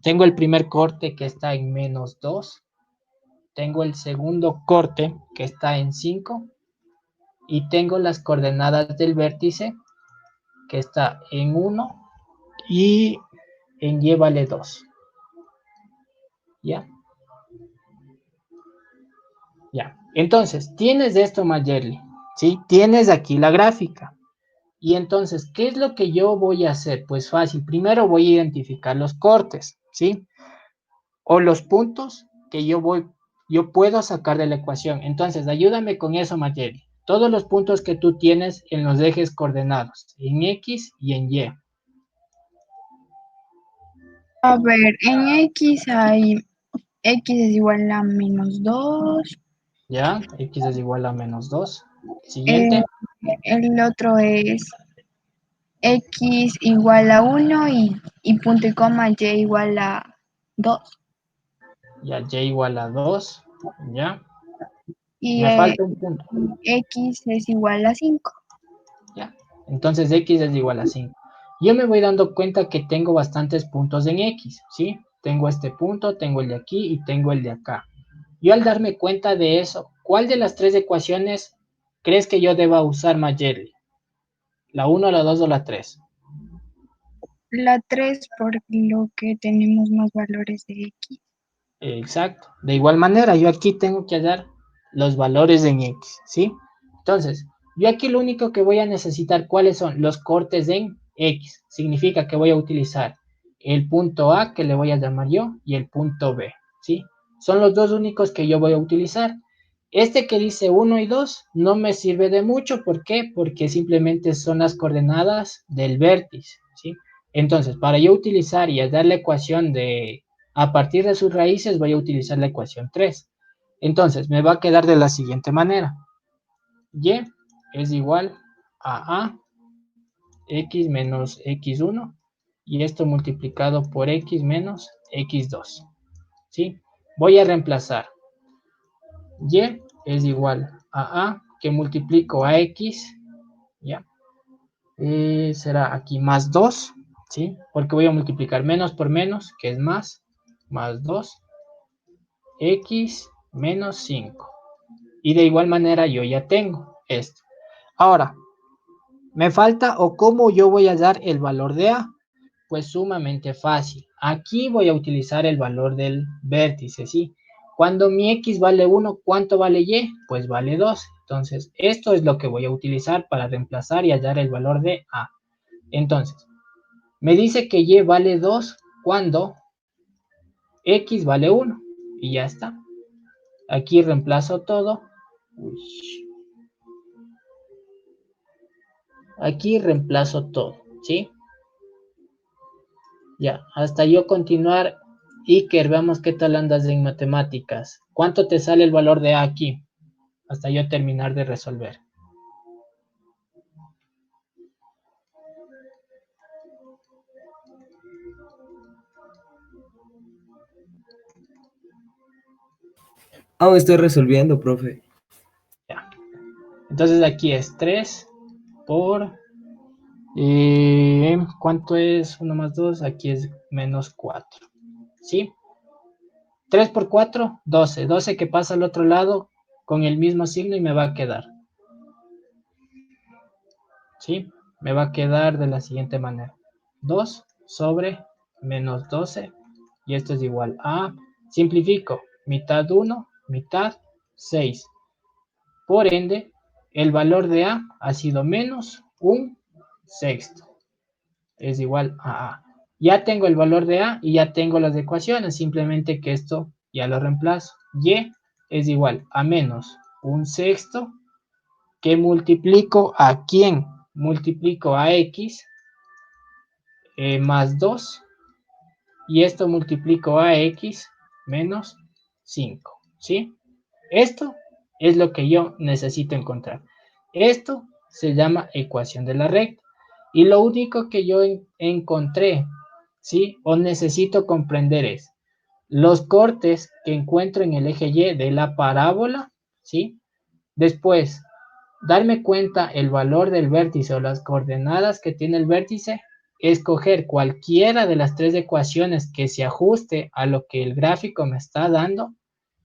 Tengo el primer corte que está en menos 2. Tengo el segundo corte que está en 5. Y tengo las coordenadas del vértice que está en 1 y en y vale 2. ¿Ya? Ya. Entonces, tienes esto, Mayerly. ¿Sí? Tienes aquí la gráfica. Y entonces, ¿qué es lo que yo voy a hacer? Pues fácil. Primero voy a identificar los cortes, ¿sí? O los puntos que yo puedo sacar de la ecuación. Entonces, ayúdame con eso, Mayerly. Todos los puntos que tú tienes en los ejes coordenados, en X y en Y. A ver, en X hay X es igual a menos 2. ¿Ya? X es igual a menos 2. Eh, Siguiente. el otro es X igual a 1 y punto y coma Y igual a 2. Ya, Y igual a 2. ¿Ya? Y Me falta un punto. X es igual a 5. ¿Ya? Entonces X es igual a 5. Yo me voy dando cuenta que tengo bastantes puntos en X, ¿sí? Tengo este punto, tengo el de aquí y tengo el de acá. Yo al darme cuenta de eso, ¿cuál de las tres ecuaciones crees que yo deba usar, Mayerly? ¿La 1, la 2 o la 3? La 3 por lo que tenemos más valores de X. Exacto. De igual manera, yo aquí tengo que hallar los valores en X, ¿sí? Entonces, yo aquí lo único que voy a necesitar, ¿cuáles son? Los cortes en X. Significa que voy a utilizar el punto A, que le voy a llamar yo, y el punto B, ¿sí? Son los dos únicos que yo voy a utilizar. Este que dice 1 y 2 no me sirve de mucho. ¿Por qué? Porque simplemente son las coordenadas del vértice, ¿sí? Entonces, para yo utilizar y hallar la ecuación de a partir de sus raíces voy a utilizar la ecuación 3. Entonces, me va a quedar de la siguiente manera. Y es igual a x menos x1 y esto multiplicado por x menos x2. ¿Sí? Voy a reemplazar. Y es igual a que multiplico a x, ¿ya? Será aquí más 2, ¿sí? Porque voy a multiplicar menos por menos, que es más 2, x menos 5. Y de igual manera yo ya tengo esto. Ahora, me falta o cómo yo voy a dar el valor de A. Pues sumamente fácil. Aquí voy a utilizar el valor del vértice, ¿sí? Cuando mi X vale 1, ¿cuánto vale Y? Pues vale 2. Entonces, esto es lo que voy a utilizar para reemplazar y hallar el valor de A. Entonces, me dice que Y vale 2 cuando X vale 1. Y ya está. Aquí reemplazo todo. Aquí reemplazo todo, ¿sí? Ya, hasta yo continuar. Iker, veamos qué tal andas en matemáticas. ¿Cuánto te sale el valor de A aquí? Hasta yo terminar de resolver. Aún estoy resolviendo, profe. Ya. Entonces aquí es 3 por... ¿cuánto es 1 más 2? Aquí es menos 4. ¿Sí? 3 por 4, 12. 12 que pasa al otro lado con el mismo signo y me va a quedar. ¿Sí? Me va a quedar de la siguiente manera. 2 sobre menos 12. Y esto es igual a... Simplifico. Mitad 1, mitad 6. Por ende, el valor de A ha sido menos un sexto. Es igual a A. Ya tengo el valor de A y ya tengo las ecuaciones. Simplemente que esto ya lo reemplazo. Y es igual a menos un sexto que multiplico a quién. Multiplico a X más 2. Y esto multiplico a X menos 5. ¿Sí? Esto es lo que yo necesito encontrar. Esto se llama ecuación de la recta. Y lo único que yo encontré, ¿sí? O necesito comprender es los cortes que encuentro en el eje Y de la parábola, ¿sí? Después, darme cuenta el valor del vértice o las coordenadas que tiene el vértice, escoger cualquiera de las tres ecuaciones que se ajuste a lo que el gráfico me está dando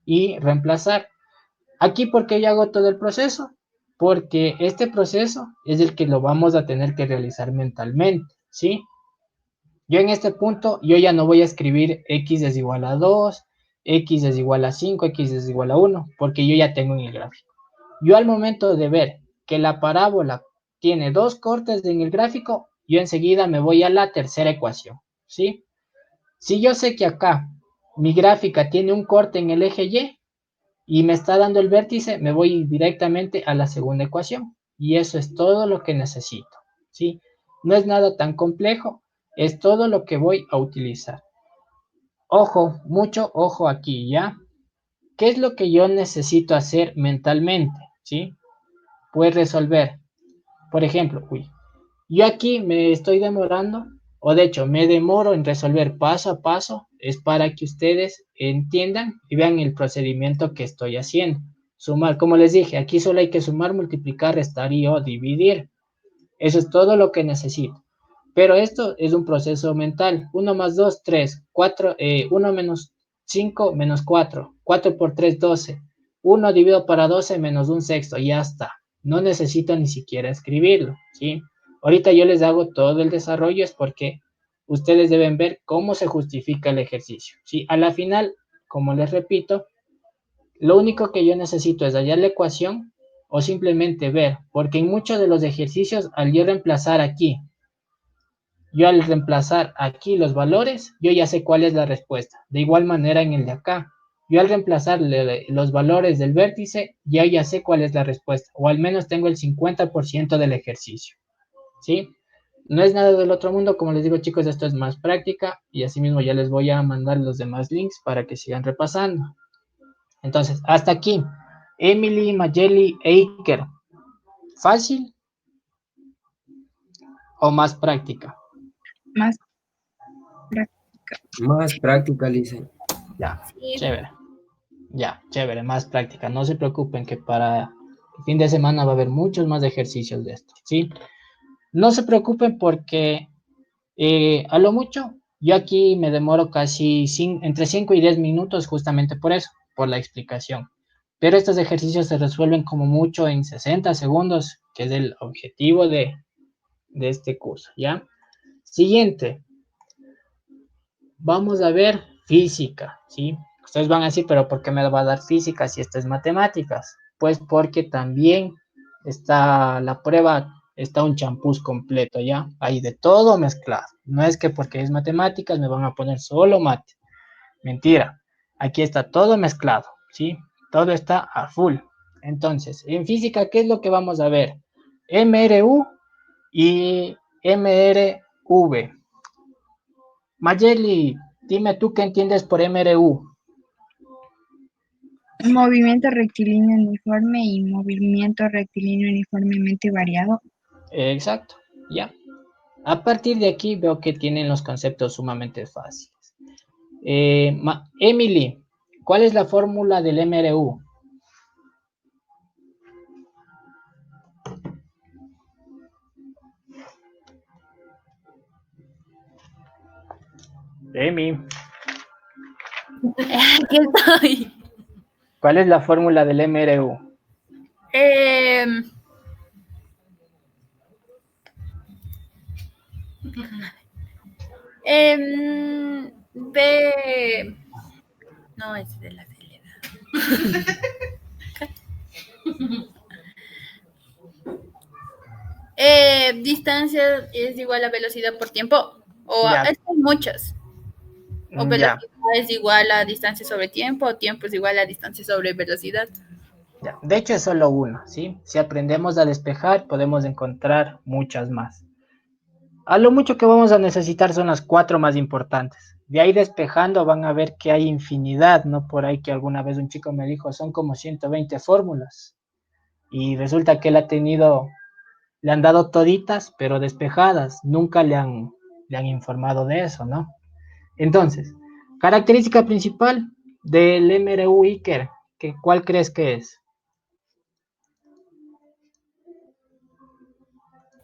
y reemplazar. Aquí, ¿por qué yo hago todo el proceso? Porque este proceso es el que lo vamos a tener que realizar mentalmente, ¿sí? Yo en este punto, yo ya no voy a escribir x es igual a 2, x es igual a 5, x es igual a 1, porque yo ya tengo en el gráfico. Yo al momento de ver que la parábola tiene dos cortes en el gráfico, yo enseguida me voy a la tercera ecuación, ¿sí? Si yo sé que acá mi gráfica tiene un corte en el eje y me está dando el vértice, me voy directamente a la segunda ecuación. Y eso es todo lo que necesito, ¿sí? No es nada tan complejo, es todo lo que voy a utilizar. Ojo, mucho ojo aquí, ¿ya? ¿Qué es lo que yo necesito hacer mentalmente, ¿sí? Pues resolver. Por ejemplo, yo aquí me estoy demorando, o de hecho me demoro en resolver paso a paso, es para que ustedes entiendan y vean el procedimiento que estoy haciendo. Sumar, como les dije, aquí solo hay que sumar, multiplicar, restar y o dividir. Eso es todo lo que necesito. Pero esto es un proceso mental. 1 más 2, 3. 4, 1 menos 5, menos 4. 4 por 3, 12. 1 dividido para 12 menos un sexto. Ya está. No necesito ni siquiera escribirlo, ¿sí? Ahorita yo les hago todo el desarrollo, es porque ustedes deben ver cómo se justifica el ejercicio, ¿sí? A la final, como les repito, lo único que yo necesito es hallar la ecuación o simplemente ver, porque en muchos de los ejercicios, al yo reemplazar aquí los valores, yo ya sé cuál es la respuesta. De igual manera en el de acá, yo al reemplazar los valores del vértice, ya sé cuál es la respuesta, o al menos tengo el 50% del ejercicio, ¿sí? No es nada del otro mundo, como les digo, chicos, esto es más práctica, y asimismo ya les voy a mandar los demás links para que sigan repasando. Entonces, hasta aquí. Emily, Mayeli e Iker. ¿Fácil o más práctica? Más Más práctica, Lisa. Ya, Sí. chévere. Ya, chévere, más práctica. No se preocupen que para el fin de semana va a haber muchos más ejercicios de esto, ¿sí? No se preocupen porque a lo mucho, yo aquí me demoro casi entre 5 y 10 minutos justamente por eso, por la explicación. Pero estos ejercicios se resuelven como mucho en 60 segundos, que es el objetivo de este curso, ¿ya? Siguiente, vamos a ver física, ¿sí? Ustedes van a decir, pero ¿por qué me va a dar física si esto es matemáticas? Pues porque también está la prueba, está un champús completo, ¿ya? Hay de todo mezclado. No es que porque es matemáticas me van a poner solo mate. Mentira. Aquí está todo mezclado, ¿sí? Todo está a full. Entonces, en física, ¿qué es lo que vamos a ver? MRU y MRV. Mayeli, dime tú qué entiendes por MRU. movimiento rectilíneo uniforme y movimiento rectilíneo uniformemente variado. Exacto, ya. A partir de aquí veo que tienen los conceptos sumamente fáciles. Emily, ¿cuál es la fórmula del MRU? Emi, Aquí estoy. ¿cuál es la fórmula del MRU? Em, B. No, es de la acelerada. Distancia es igual a velocidad por tiempo. O Ya. es que hay muchas. O Ya, velocidad es igual a distancia sobre tiempo, o tiempo es igual a distancia sobre velocidad. ya. De hecho es solo una, ¿sí? Si aprendemos a despejar, podemos encontrar muchas más. A lo mucho que vamos a necesitar son las 4 más importantes. De ahí despejando van a ver que hay infinidad, ¿no? Por ahí que alguna vez un chico me dijo, son como 120 fórmulas. Y resulta que él ha tenido, le han dado toditas, pero despejadas. Nunca le han informado de eso, ¿no? Entonces, característica principal del MRU Iker, ¿cuál crees que es?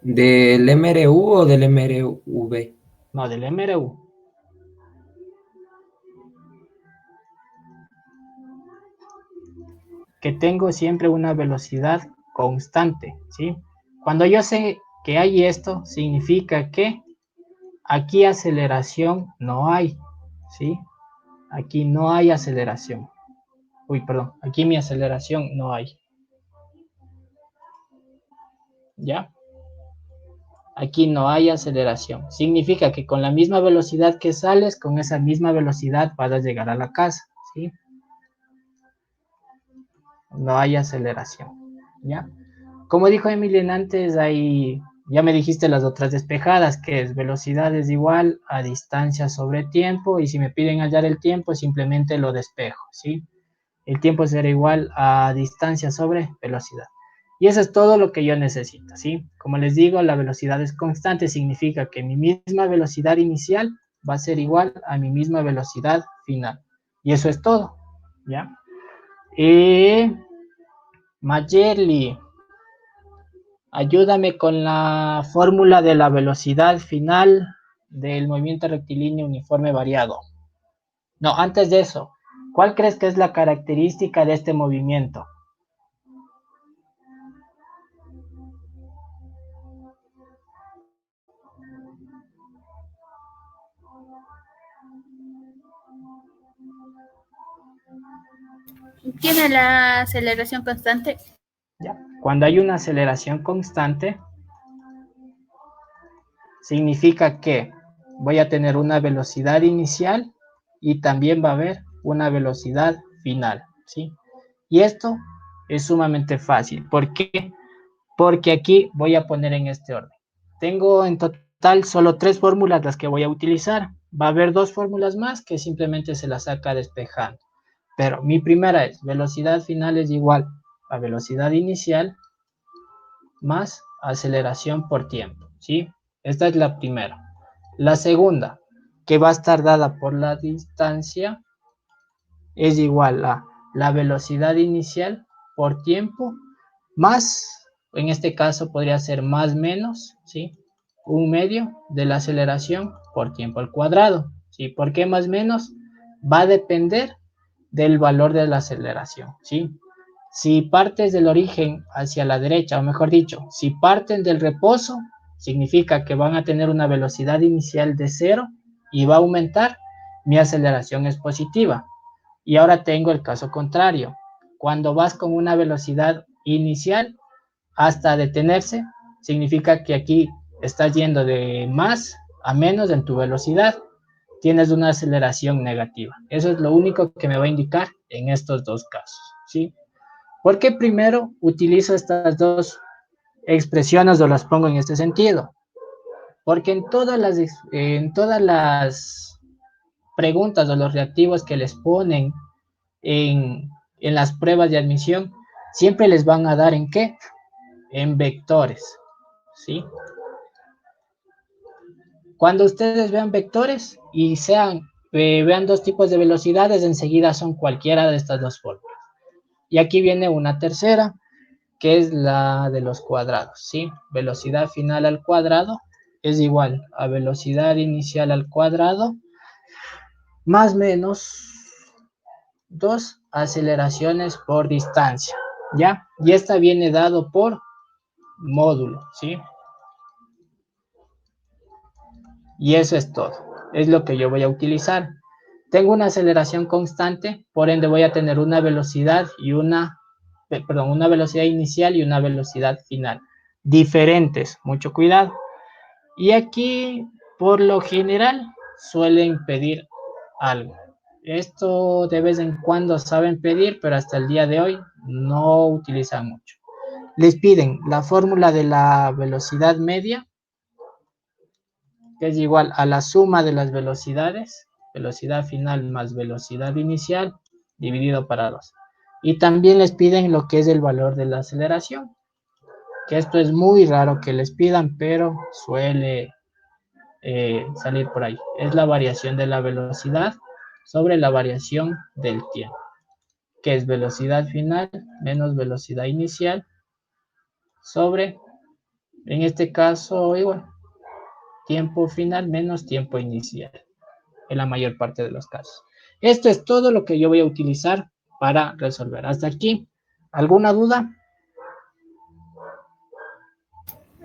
¿Del MRU o del MRV? No, del MRU. Que tengo siempre una velocidad constante, ¿sí? Cuando yo sé que hay esto, significa que aquí aceleración no hay, ¿sí? Aquí no hay aceleración. Uy, perdón, aquí mi aceleración no hay. ¿Ya? Aquí no hay aceleración. Significa que con la misma velocidad que sales, con esa misma velocidad vas a llegar a la casa, ¿sí? No hay aceleración, ¿ya? Como dijo Emilien antes, ahí ya me dijiste las otras despejadas, que es velocidad es igual a distancia sobre tiempo, y si me piden hallar el tiempo, simplemente lo despejo, ¿sí? El tiempo será igual a distancia sobre velocidad. Y eso es todo lo que yo necesito, ¿sí? Como les digo, la velocidad es constante, significa que mi misma velocidad inicial va a ser igual a mi misma velocidad final. Y eso es todo, ¿ya? Mayerly, ayúdame con la fórmula de la velocidad final del movimiento rectilíneo uniforme variado. No, antes de eso, ¿cuál crees que es la característica de este movimiento? Tiene la aceleración constante. ¿Ya? Cuando hay una aceleración constante, significa que voy a tener una velocidad inicial y también va a haber una velocidad final, ¿sí? Y esto es sumamente fácil. ¿Por qué? Porque aquí voy a poner en este orden. Tengo en total solo 3 fórmulas las que voy a utilizar. Va a haber 2 fórmulas más que simplemente se las saca despejando. Pero mi primera es, velocidad final es igual a velocidad inicial más aceleración por tiempo, ¿sí? Esta es la primera. La segunda, que va a estar dada por la distancia, es igual a la velocidad inicial por tiempo más, en este caso podría ser más menos, ¿sí? Un medio de la aceleración por tiempo al cuadrado, ¿sí? ¿Por qué más menos? Va a depender del valor de la aceleración, ¿sí? Si partes del origen hacia la derecha, o mejor dicho, si parten del reposo, significa que van a tener una velocidad inicial de 0 y va a aumentar, mi aceleración es positiva. Y ahora tengo el caso contrario. Cuando vas con una velocidad inicial hasta detenerse, significa que aquí estás yendo de más a menos en tu velocidad. Tienes una aceleración negativa. Eso es lo único que me va a indicar en estos dos casos, ¿sí? ¿Por qué primero utilizo estas dos expresiones o las pongo en este sentido? Porque en todas las preguntas o los reactivos que les ponen en las pruebas de admisión, siempre les van a dar ¿en qué? En vectores, ¿sí? Cuando ustedes vean vectores y vean dos tipos de velocidades, enseguida son cualquiera de estas dos fórmulas. Y aquí viene una tercera, que es la de los cuadrados, ¿sí? Velocidad final al cuadrado es igual a velocidad inicial al cuadrado más menos 2 aceleraciones por distancia, ¿ya? Y esta viene dado por módulo, ¿sí? Y eso es todo, es lo que yo voy a utilizar. Tengo una aceleración constante, por ende voy a tener una velocidad una velocidad inicial y una velocidad final. Diferentes, mucho cuidado. Y aquí, por lo general, suelen pedir algo. Esto de vez en cuando saben pedir, pero hasta el día de hoy no utilizan mucho. Les piden la fórmula de la velocidad media, que es igual a la suma de las velocidades, velocidad final más velocidad inicial, dividido para 2. Y también les piden lo que es el valor de la aceleración, que esto es muy raro que les pidan, pero suele salir por ahí. Es la variación de la velocidad sobre la variación del tiempo, que es velocidad final menos velocidad inicial sobre, en este caso, igual, tiempo final menos tiempo inicial, en la mayor parte de los casos. Esto es todo lo que yo voy a utilizar para resolver. Hasta aquí, ¿alguna duda?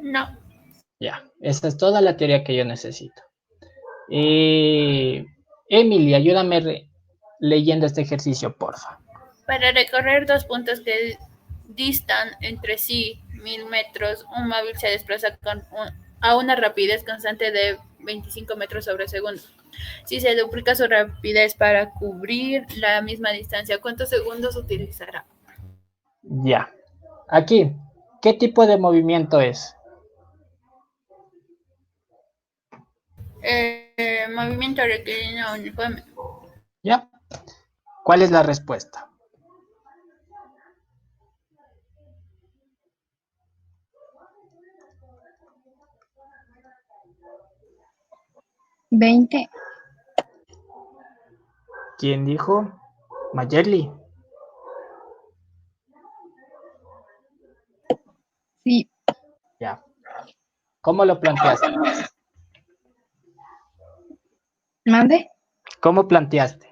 No. Ya, esa es toda la teoría que yo necesito. Emily, ayúdame leyendo este ejercicio, porfa. Para recorrer dos puntos que distan entre sí 1000 metros, un móvil se desplaza a una rapidez constante de 25 metros sobre segundo. Si se duplica su rapidez para cubrir la misma distancia, ¿cuántos segundos utilizará? Ya. Aquí, ¿qué tipo de movimiento es? Movimiento rectilíneo uniforme. ¿Ya? ¿Cuál es la respuesta? ¿20? ¿Quién dijo? Mayerly. Sí. Ya. ¿Cómo lo planteaste? ¿Mande? ¿Cómo planteaste?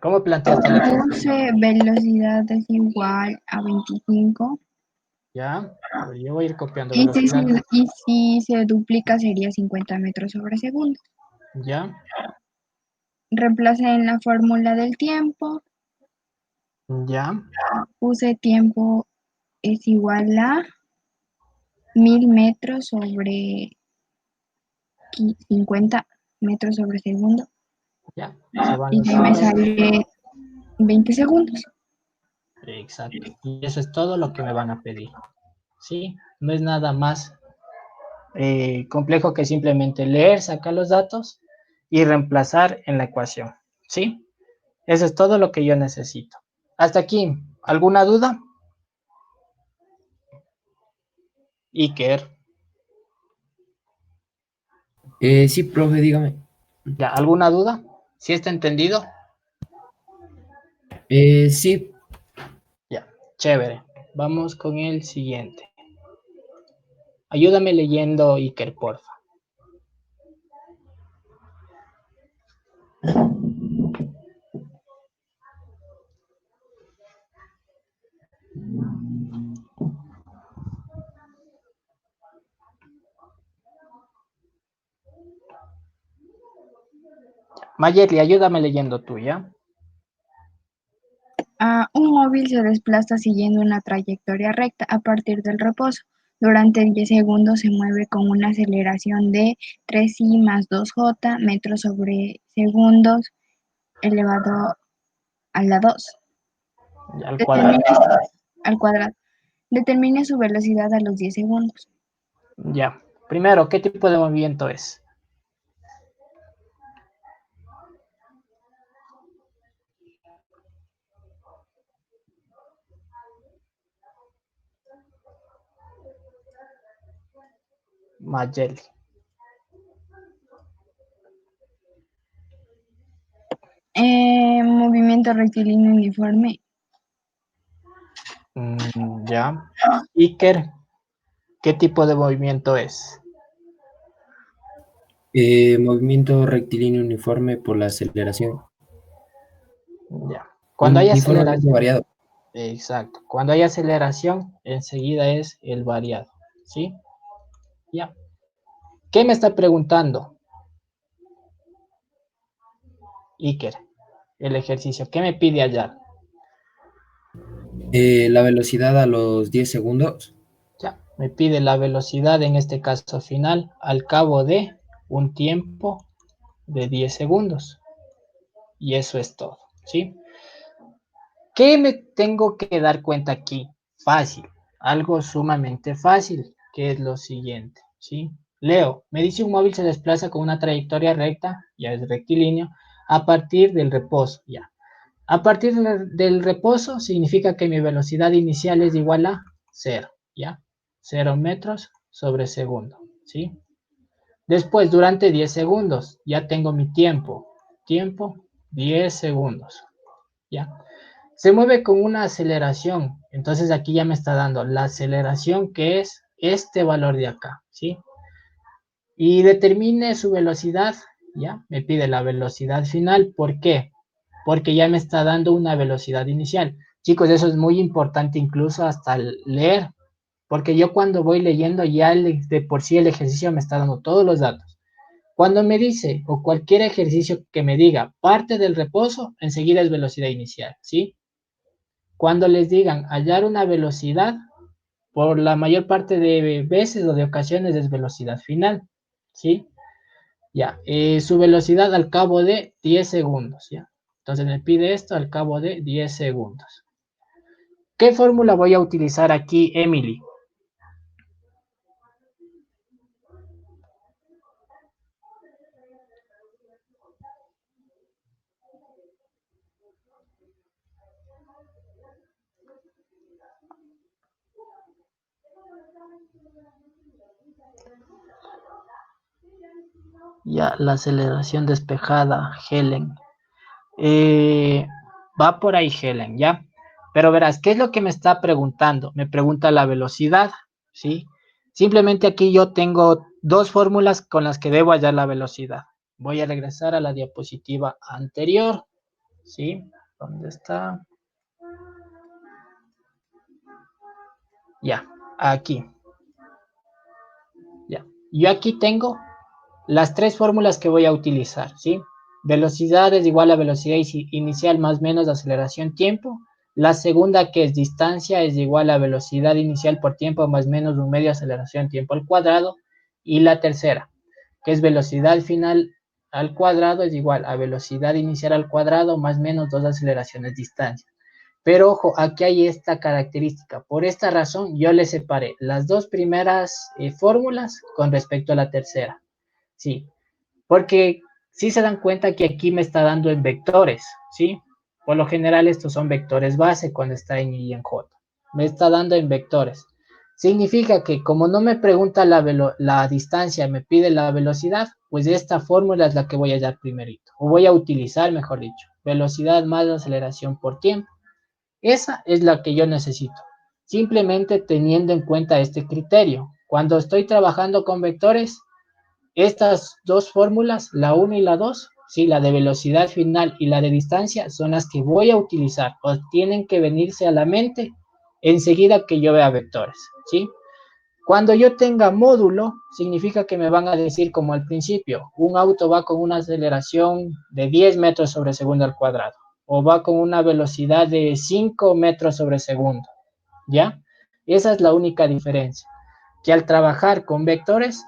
¿Cómo planteaste el ejemplo? Puse velocidad es igual a 25. Ya. A ver, yo voy a ir copiando Y velocidad. y si se duplica sería 50 metros sobre segundo. Ya. Reemplacé en la fórmula del tiempo. Ya. Puse tiempo es igual a 1000 metros sobre 50 metros sobre segundo. Ya. Se van Y los ahí me ceros. sale 20 segundos. Exacto. Y eso es todo lo que me van a pedir. ¿Sí? No es nada más complejo que simplemente leer, sacar los datos y reemplazar en la ecuación, ¿sí? Eso es todo lo que yo necesito. Hasta aquí, ¿alguna duda? Iker, Sí, profe, dígame. ¿ya? ¿Alguna duda? ¿Sí está entendido? Sí, Ya, chévere. Vamos con el siguiente. Ayúdame leyendo, Iker, porfa. Mayetli, ayúdame leyendo tú, ¿ya? Un móvil se desplaza siguiendo una trayectoria recta a partir del reposo. Durante 10 segundos se mueve con una aceleración de 3i más 2j metros sobre segundos elevado a la 2. Ya, al cuadrado. Determine al cuadrado. Determine su velocidad a los 10 segundos. Ya. Primero, ¿qué tipo de movimiento es? Mayetli. Movimiento rectilíneo uniforme. Ya. Iker, ¿qué tipo de movimiento es? movimiento rectilíneo uniforme por la aceleración. Ya. Cuando hay Uniformemente aceleración, variado. exacto. Cuando hay aceleración, enseguida es el variado, ¿sí? Ya. ¿Qué me está preguntando, Iker? El ejercicio. ¿Qué me pide hallar? La velocidad a los 10 segundos. Ya. Me pide la velocidad, en este caso final, al cabo de un tiempo de 10 segundos. Y eso es todo, ¿sí? ¿Qué me tengo que dar cuenta aquí? Fácil, algo sumamente fácil, que es lo siguiente, ¿sí? Leo, me dice un móvil se desplaza con una trayectoria recta, ya es rectilíneo, a partir del reposo, ya. A partir del reposo significa que mi velocidad inicial es igual a 0, ¿ya? 0 metros sobre segundo, ¿sí? Después, durante 10 segundos, ya tengo mi tiempo, 10 segundos, ¿ya? Se mueve con una aceleración, entonces aquí ya me está dando la aceleración que es este valor de acá, ¿sí? Y determine su velocidad, ¿ya? Me pide la velocidad final, ¿por qué? Porque ya me está dando una velocidad inicial. Chicos, eso es muy importante incluso hasta leer, porque yo cuando voy leyendo ya de por sí el ejercicio me está dando todos los datos. Cuando me dice, o cualquier ejercicio que me diga parte del reposo, enseguida es velocidad inicial, ¿sí? Cuando les digan hallar una velocidad, por la mayor parte de veces o de ocasiones es velocidad final, ¿sí? Ya, su velocidad al cabo de 10 segundos, ¿ya? Entonces me pide esto al cabo de 10 segundos. ¿Qué fórmula voy a utilizar aquí, Emily? Ya, la aceleración despejada, Helen. Va por ahí, Helen, ¿ya? Pero verás, ¿qué es lo que me está preguntando? Me pregunta la velocidad, ¿sí? Simplemente aquí yo tengo dos fórmulas con las que debo hallar la velocidad. Voy a regresar a la diapositiva anterior, ¿sí? ¿Dónde está? Ya, aquí. Ya. Yo aquí tengo las tres fórmulas que voy a utilizar, ¿sí? Velocidad es igual a velocidad inicial más menos aceleración tiempo. La segunda, que es distancia, es igual a velocidad inicial por tiempo más menos un medio aceleración tiempo al cuadrado. Y la tercera, que es velocidad final al cuadrado, es igual a velocidad inicial al cuadrado más menos dos aceleraciones distancia. Pero ojo, aquí hay esta característica. Por esta razón, yo le separé las dos primeras fórmulas con respecto a la tercera. Sí, porque si se dan cuenta que aquí me está dando en vectores, ¿sí? Por lo general estos son vectores base cuando está en I y en J. Me está dando en vectores. Significa que como no me pregunta la distancia, me pide la velocidad, pues esta fórmula es la que voy a hallar primerito. O voy a utilizar, mejor dicho. Velocidad más aceleración por tiempo. Esa es la que yo necesito. Simplemente teniendo en cuenta este criterio. Cuando estoy trabajando con vectores, estas dos fórmulas, la 1 y la 2, sí, la de velocidad final y la de distancia, son las que voy a utilizar o tienen que venirse a la mente enseguida que yo vea vectores, ¿sí? Cuando yo tenga módulo, significa que me van a decir como al principio, un auto va con una aceleración de 10 metros sobre segundo al cuadrado o va con una velocidad de 5 metros sobre segundo, ¿ya? Esa es la única diferencia, que al trabajar con vectores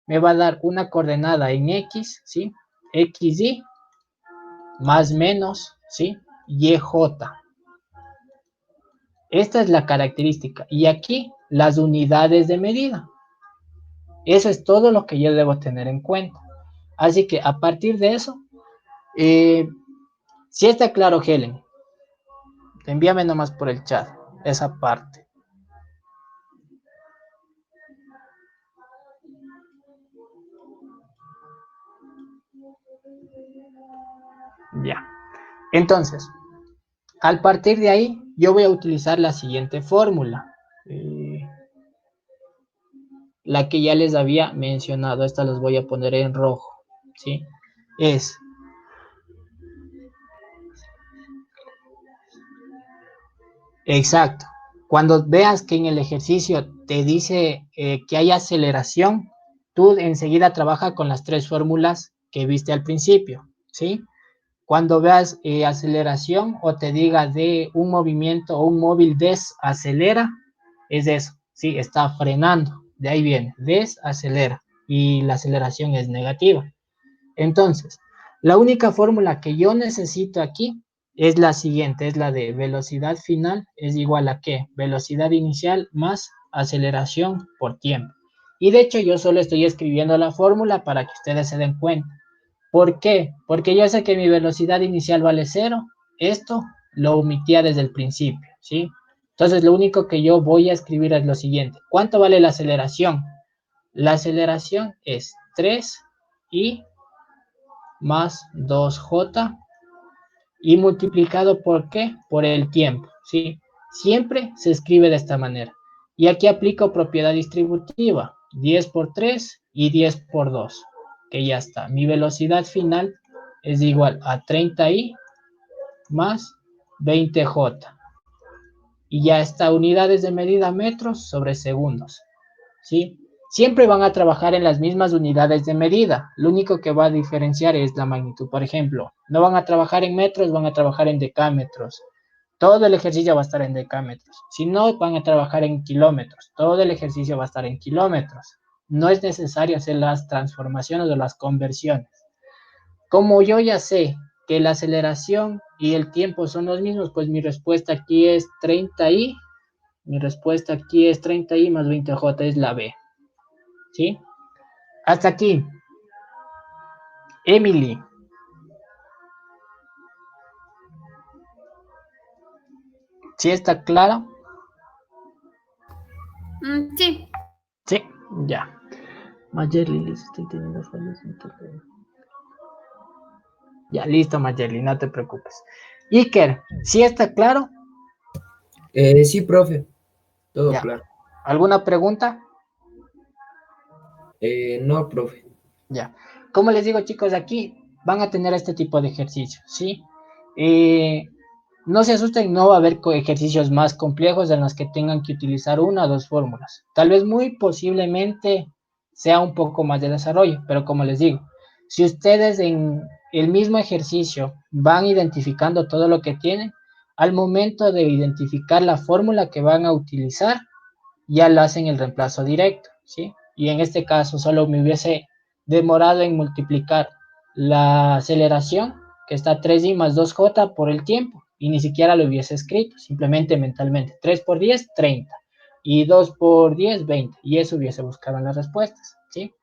me va a dar una coordenada en X, ¿sí? XY más menos, ¿sí? YJ. Esta es la característica. Y aquí las unidades de medida. Eso es todo lo que yo debo tener en cuenta. Así que a partir de eso, si está claro, Helen, envíame nomás por el chat esa parte. Ya. Entonces, al partir de ahí, yo voy a utilizar la siguiente fórmula. La que ya les había mencionado. Esta las voy a poner en rojo. ¿Sí? Es exacto. Cuando veas que en el ejercicio te dice que hay aceleración, tú enseguida trabaja con las tres fórmulas que viste al principio, ¿sí? Cuando veas aceleración o te diga de un movimiento o un móvil desacelera, es eso, sí, está frenando. De ahí viene, desacelera. Y la aceleración es negativa. Entonces, la única fórmula que yo necesito aquí es la siguiente, es la de velocidad final es igual a ¿qué? Velocidad inicial más aceleración por tiempo. Y de hecho yo solo estoy escribiendo la fórmula para que ustedes se den cuenta. ¿Por qué? Porque yo sé que mi velocidad inicial vale 0. Esto lo omitía desde el principio, ¿sí? Entonces lo único que yo voy a escribir es lo siguiente. ¿Cuánto vale la aceleración? La aceleración es 3i más 2j y multiplicado por ¿qué? Por el tiempo, ¿sí? Siempre se escribe de esta manera. Y aquí aplico propiedad distributiva, 10 por 3 y 10 por 2, que ya está. Mi velocidad final es igual a 30i más 20j. Y ya está, unidades de medida metros sobre segundos, ¿sí? Siempre van a trabajar en las mismas unidades de medida. Lo único que va a diferenciar es la magnitud. Por ejemplo, no van a trabajar en metros, van a trabajar en decámetros. Todo el ejercicio va a estar en decámetros. Si no, van a trabajar en kilómetros. Todo el ejercicio va a estar en kilómetros. No es necesario hacer las transformaciones o las conversiones. Como yo ya sé que la aceleración y el tiempo son los mismos, pues mi respuesta aquí es 30i. Mi respuesta aquí es 30i más 20j, es la B. ¿Sí? Hasta aquí. Emily. ¿Sí está clara? Sí. Sí, ya. Mayerly, les estoy teniendo fallas. Ya, listo, Mayerly, no te preocupes. Iker, ¿sí está claro? Sí, profe, todo Ya. claro. ¿Alguna pregunta? No, profe. Ya. Como les digo, chicos, aquí van a tener este tipo de ejercicios, ¿sí? No se asusten, no va a haber ejercicios más complejos en los que tengan que utilizar una o dos fórmulas. Tal vez muy posiblemente sea un poco más de desarrollo, pero como les digo, si ustedes en el mismo ejercicio van identificando todo lo que tienen, al momento de identificar la fórmula que van a utilizar, ya lo hacen el reemplazo directo, ¿sí? Y en este caso solo me hubiese demorado en multiplicar la aceleración, que está 3i más 2j por el tiempo, y ni siquiera lo hubiese escrito, simplemente mentalmente. 3 por 10, 30. Y 2 por 10, 20. Y eso hubiese buscado en las respuestas, ¿sí?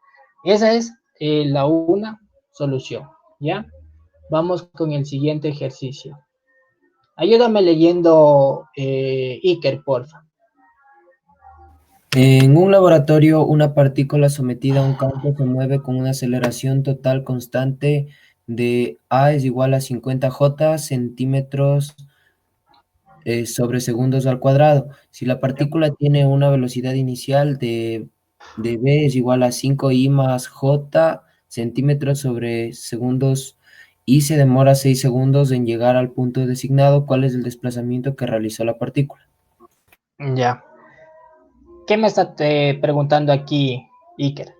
Esa es la una solución, ¿ya? Vamos con el siguiente ejercicio. Ayúdame leyendo, Iker, porfa. En un laboratorio, una partícula sometida a un campo se mueve con una aceleración total constante de A es igual a 50 J centímetros sobre segundos al cuadrado. Si la partícula tiene una velocidad inicial de B es igual a 5I más J centímetros sobre segundos y se demora 6 segundos en llegar al punto designado, ¿cuál es el desplazamiento que realizó la partícula? Ya. ¿Qué me está preguntando aquí, Iker?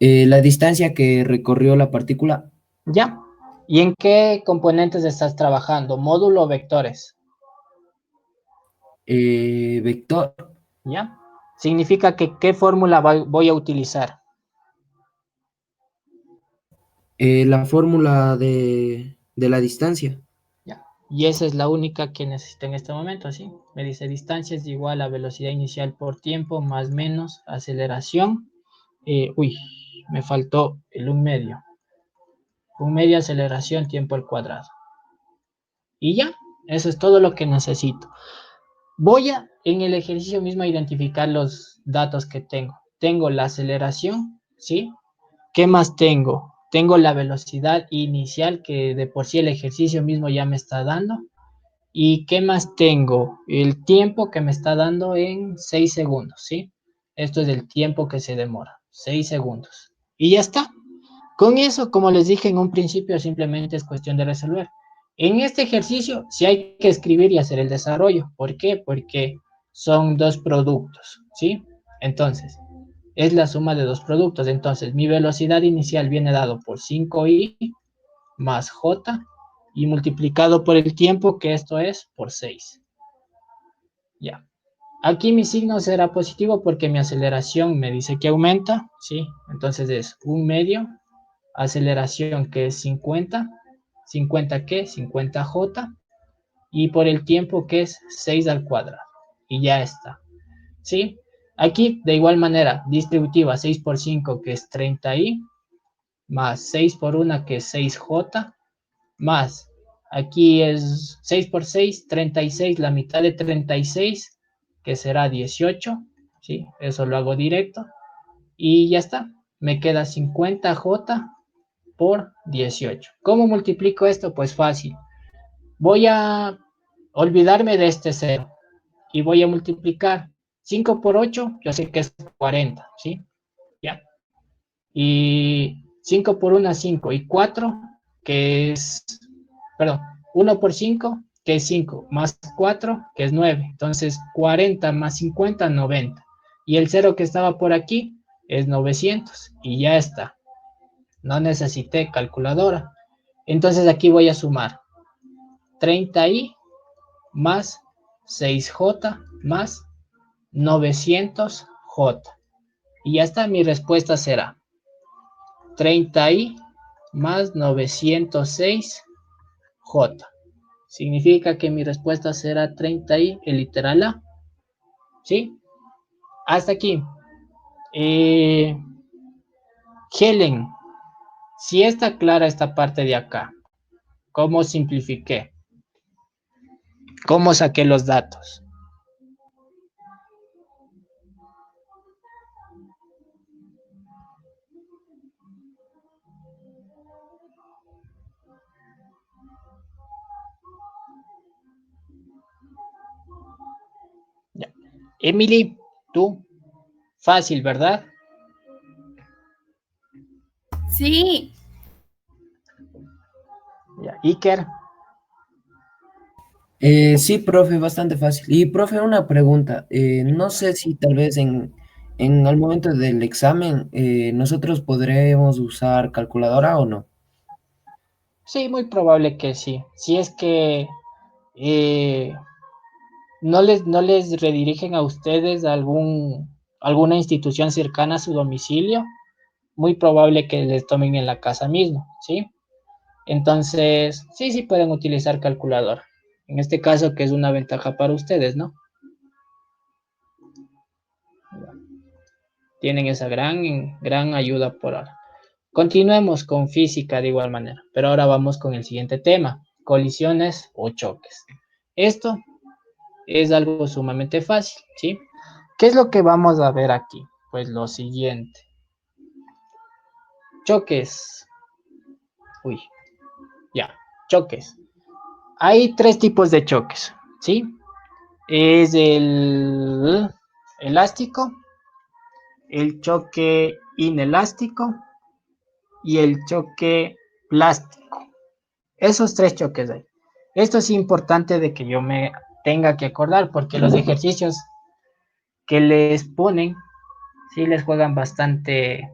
La distancia que recorrió la partícula, ¿Ya? ¿Y en qué componentes estás trabajando? ¿Módulo o vectores? vector. ¿Ya? Significa que ¿qué fórmula voy a utilizar? La fórmula de la distancia. ¿Ya? Y esa es la única que necesito en este momento, ¿sí? Me dice distancia es igual a velocidad inicial por tiempo más menos aceleración. Me faltó el 1 medio. 1 medio aceleración tiempo al cuadrado. Y ya, eso es todo lo que necesito. Voy a, en el ejercicio mismo, a identificar los datos que tengo. Tengo la aceleración, ¿sí? ¿Qué más tengo? Tengo la velocidad inicial que de por sí el ejercicio mismo ya me está dando. ¿Y qué más tengo? El tiempo que me está dando en 6 segundos, ¿sí? Esto es el tiempo que se demora, 6 segundos. Y ya está. Con eso, como les dije en un principio, simplemente es cuestión de resolver. En este ejercicio sí hay que escribir y hacer el desarrollo. ¿Por qué? Porque son dos productos, ¿sí? Entonces, es la suma de dos productos. Entonces, mi velocidad inicial viene dado por 5i más j y multiplicado por el tiempo, que esto es por 6. Ya. Aquí mi signo será positivo porque mi aceleración me dice que aumenta, ¿sí? Entonces es 1 medio aceleración, que es 50. ¿50 qué? 50J. Y por el tiempo, que es 6 al cuadrado. Y ya está. ¿Sí? Aquí, de igual manera, distributiva, 6 por 5, que es 30i, más 6 por 1, que es 6J, más, aquí es 6 por 6, 36, la mitad de 36, que será 18, ¿sí? Eso lo hago directo. Y ya está. Me queda 50J por 18. ¿Cómo multiplico esto? Pues fácil. Voy a olvidarme de este 0 y voy a multiplicar 5 por 8, yo sé que es 40, ¿sí? Ya. Y 5 por 1, 5. Y 4, que es, perdón, 1 por 5, que es 5, más 4, que es 9. Entonces, 40 más 50, 90. Y el 0 que estaba por aquí es 900. Y ya está. No necesité calculadora. Entonces aquí voy a sumar 30i más 6j más 900j. Y ya está, mi respuesta será 30i más 906j. Significa que mi respuesta será 30i, el literal A. ¿Sí? Hasta aquí. Helen, si está clara esta parte de acá, ¿cómo simplifiqué? ¿Cómo saqué los datos? Ya. Emily, tú, fácil, ¿verdad? Sí, Ya. Iker, Sí, profe, bastante fácil. Y, profe, una pregunta. No sé si tal vez al momento del examen nosotros podremos usar calculadora o no. sí, muy probable que sí. Si es que eh, no les redirigen a ustedes a alguna institución cercana a su domicilio, muy probable que les tomen en la casa mismo, ¿sí? Entonces, sí pueden utilizar calculadora. En este caso, que es una ventaja para ustedes, ¿no? Tienen esa gran ayuda por ahora. Continuemos con física de igual manera, pero ahora vamos con el siguiente tema, colisiones o choques. Esto es algo sumamente fácil, ¿sí? ¿Qué es lo que vamos a ver aquí? Pues lo siguiente. Choques. Uy, ya, choques. Hay 3 tipos de choques, ¿sí? Es el elástico, el choque inelástico y el choque plástico. Esos 3 choques hay. Esto es importante de que yo me tenga que acordar porque los ejercicios que les ponen, sí les juegan bastante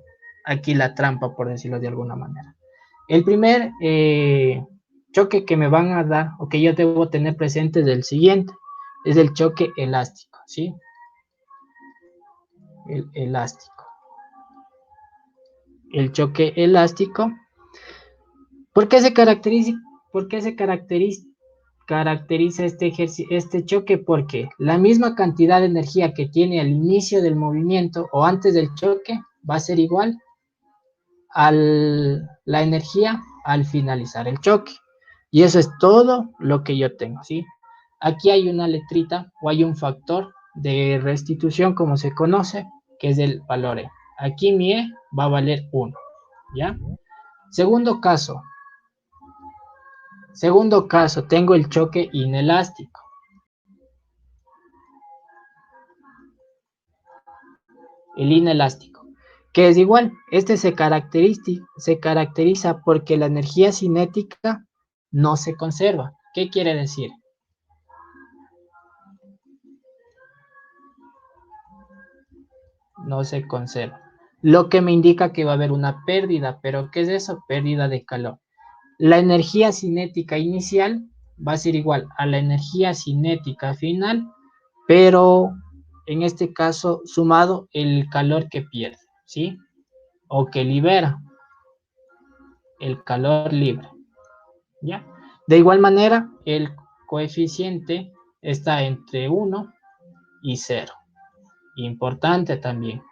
aquí la trampa, por decirlo de alguna manera. El primer choque que me van a dar o que yo debo tener presente es el siguiente. Es el choque elástico, ¿sí? El elástico. El choque elástico. ¿Por qué se caracteriza este choque? Porque la misma cantidad de energía que tiene al inicio del movimiento o antes del choque va a ser igual a la energía al finalizar el choque. Y eso es todo lo que yo tengo, ¿sí? Aquí hay una letrita o hay un factor de restitución, como se conoce, que es el valor E. Aquí mi E va a valer 1, ¿ya? Segundo caso, tengo el choque inelástico. El inelástico, que es igual, este se caracteriza porque la energía cinética no se conserva. ¿Qué quiere decir? No se conserva. Lo que me indica que va a haber una pérdida, pero ¿qué es eso? Pérdida de calor. La energía cinética inicial va a ser igual a la energía cinética final, pero en este caso sumado el calor que pierde, ¿sí? O que libera, el calor libre, ¿ya? De igual manera, el coeficiente está entre 1 y 0. Importante también.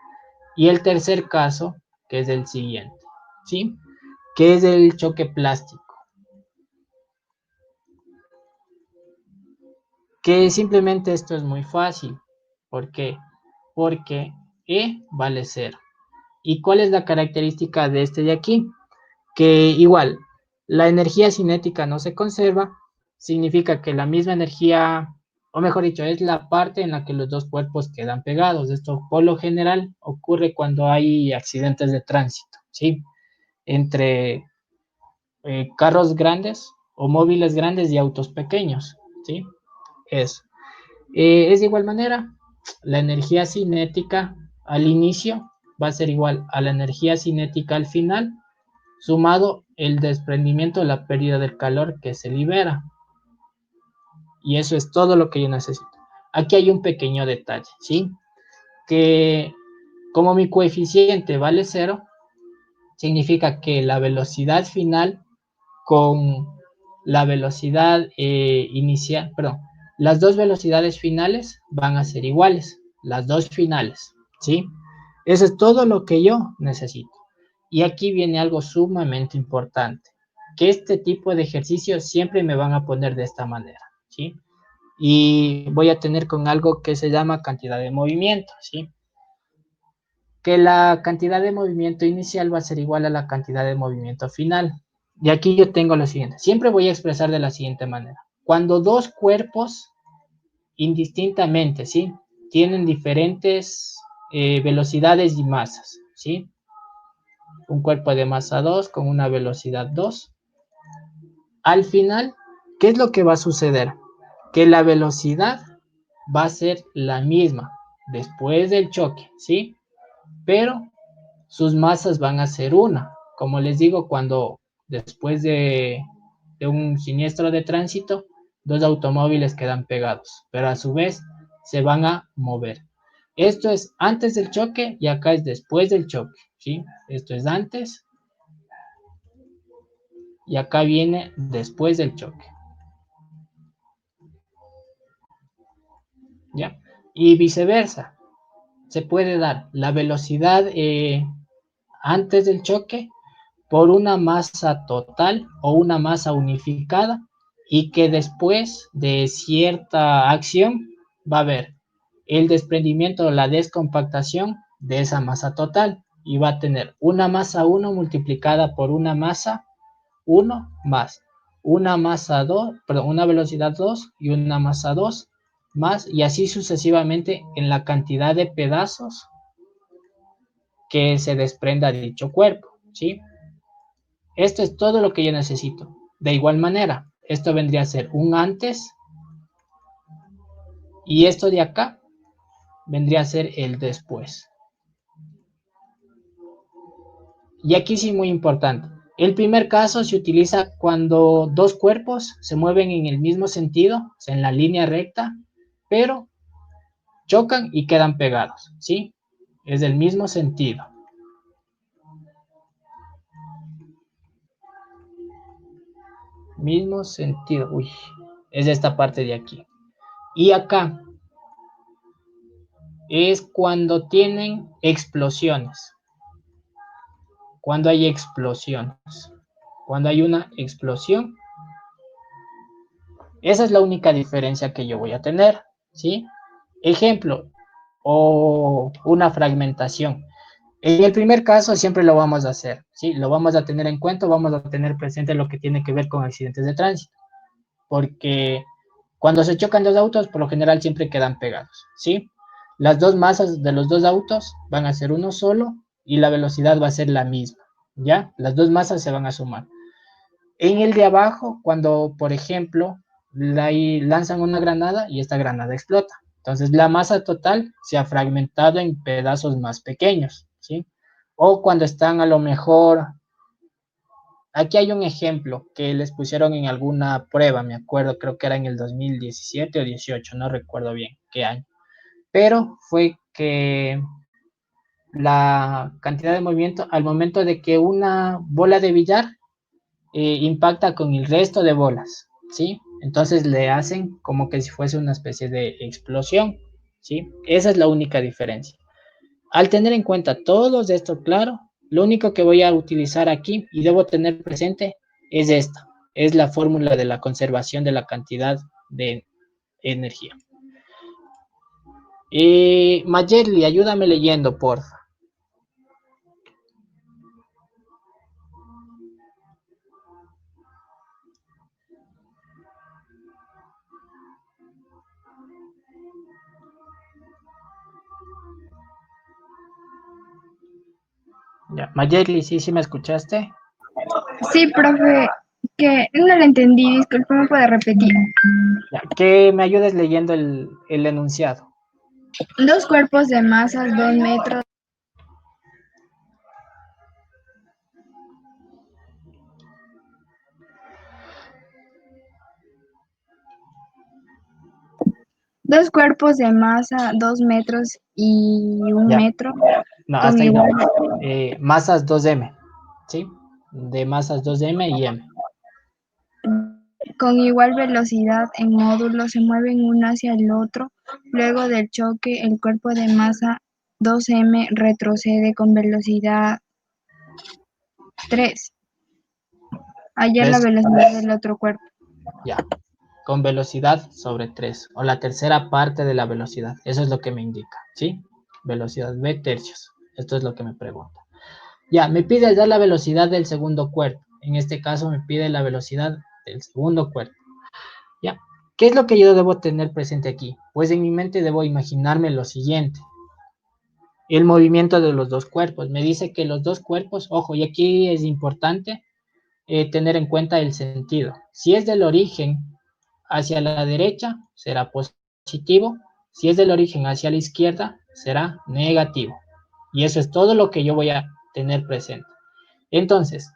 Y el tercer caso, que es el siguiente, ¿sí? Que es el choque plástico. Que simplemente esto es muy fácil. ¿Por qué? Porque E vale 0. ¿Y cuál es la característica de este de aquí? Que igual, la energía cinética no se conserva, significa que la misma energía, o mejor dicho, es la parte en la que los dos cuerpos quedan pegados. Esto por lo general ocurre cuando hay accidentes de tránsito, ¿sí? Entre carros grandes o móviles grandes y autos pequeños, ¿sí? Eso. Es de igual manera, la energía cinética al inicio va a ser igual a la energía cinética al final, sumado el desprendimiento de la pérdida del calor que se libera. Y eso es todo lo que yo necesito. Aquí hay un pequeño detalle, ¿sí? Que como mi coeficiente vale 0, significa que la velocidad final con la velocidad inicial, perdón, las dos velocidades finales van a ser iguales, las dos finales, ¿sí? Eso es todo lo que yo necesito. Y aquí viene algo sumamente importante, que este tipo de ejercicios siempre me van a poner de esta manera, ¿sí? Y voy a tener con algo que se llama cantidad de movimiento, ¿sí? Que la cantidad de movimiento inicial va a ser igual a la cantidad de movimiento final. Y aquí yo tengo lo siguiente. Siempre voy a expresar de la siguiente manera. Cuando dos cuerpos indistintamente, ¿sí? Tienen diferentes velocidades y masas, ¿sí? Un cuerpo de masa 2 con una velocidad 2. Al final, ¿qué es lo que va a suceder? Que la velocidad va a ser la misma después del choque, ¿sí? Pero sus masas van a ser una. Como les digo, cuando después de un siniestro de tránsito, dos automóviles quedan pegados, pero a su vez se van a mover. Esto es antes del choque y acá es después del choque, ¿sí? Esto es antes y acá viene después del choque. ¿Ya? Y viceversa. Se puede dar la velocidad antes del choque por una masa total o una masa unificada y que después de cierta acción va a haber el desprendimiento o la descompactación de esa masa total y va a tener una masa 1 multiplicada por una masa 1 más una masa 2, perdón, una velocidad 2 y una masa 2 más y así sucesivamente en la cantidad de pedazos que se desprenda de dicho cuerpo, ¿sí? Esto es todo lo que yo necesito. De igual manera, esto vendría a ser un antes y esto de acá vendría a ser el después. Y aquí sí muy importante. El primer caso se utiliza cuando dos cuerpos se mueven en el mismo sentido, o sea, en la línea recta, pero chocan y quedan pegados, ¿sí? Es del mismo sentido. Mismo sentido. Uy, es esta parte de aquí. Y acá es cuando tienen explosiones. Cuando hay explosiones. Cuando hay una explosión. Esa es la única diferencia que yo voy a tener, ¿sí? Ejemplo, o una fragmentación. En el primer caso siempre lo vamos a hacer, ¿sí? Lo vamos a tener en cuenta, vamos a tener presente lo que tiene que ver con accidentes de tránsito, porque cuando se chocan dos autos, por lo general siempre quedan pegados, ¿sí? Las dos masas de los dos autos van a ser uno solo y la velocidad va a ser la misma, ¿ya? Las dos masas se van a sumar. En el de abajo, cuando, por ejemplo, lanzan una granada y esta granada explota. Entonces, la masa total se ha fragmentado en pedazos más pequeños, ¿sí? O cuando están a lo mejor... Aquí hay un ejemplo que les pusieron en alguna prueba, me acuerdo, creo que era en el 2017 o 18, no recuerdo bien qué año. Pero fue que la cantidad de movimiento, al momento de que una bola de billar impacta con el resto de bolas, ¿sí? Entonces le hacen como que si fuese una especie de explosión, ¿sí? Esa es la única diferencia. Al tener en cuenta todo esto claro, lo único que voy a utilizar aquí y debo tener presente es esta, es la fórmula de la conservación de la cantidad de energía. Mayerly, ayúdame leyendo, porfa. Ya, Mayerly, ¿sí me escuchaste? Sí, profe, que no lo entendí, disculpe, ¿me puede repetir? Ya, que me ayudes leyendo el enunciado. Dos cuerpos de masas 2 metros. Dos cuerpos de masa 2 metros y 1 Ya. metro No, con hasta ahí no. igual, Masas 2M, ¿sí? De masas 2M y M. con igual velocidad en módulo se mueven uno hacia el otro. Luego del choque, el cuerpo de masa 2m retrocede con velocidad 3. Hallar la ¿Ves? velocidad del otro cuerpo. Ya. Con velocidad sobre 3, o la tercera parte de la velocidad. Eso es lo que me indica, ¿sí? Velocidad v tercios. Esto es lo que me pregunta. Ya, me pide dar la velocidad del segundo cuerpo. En este caso me pide la velocidad del segundo cuerpo. Ya. ¿Qué es lo que yo debo tener presente aquí? Pues en mi mente debo imaginarme lo siguiente. El movimiento de los dos cuerpos. Me dice que los dos cuerpos, ojo, y aquí es importante tener en cuenta el sentido. Si es del origen hacia la derecha, será positivo. Si es del origen hacia la izquierda, será negativo. Y eso es todo lo que yo voy a tener presente. Entonces,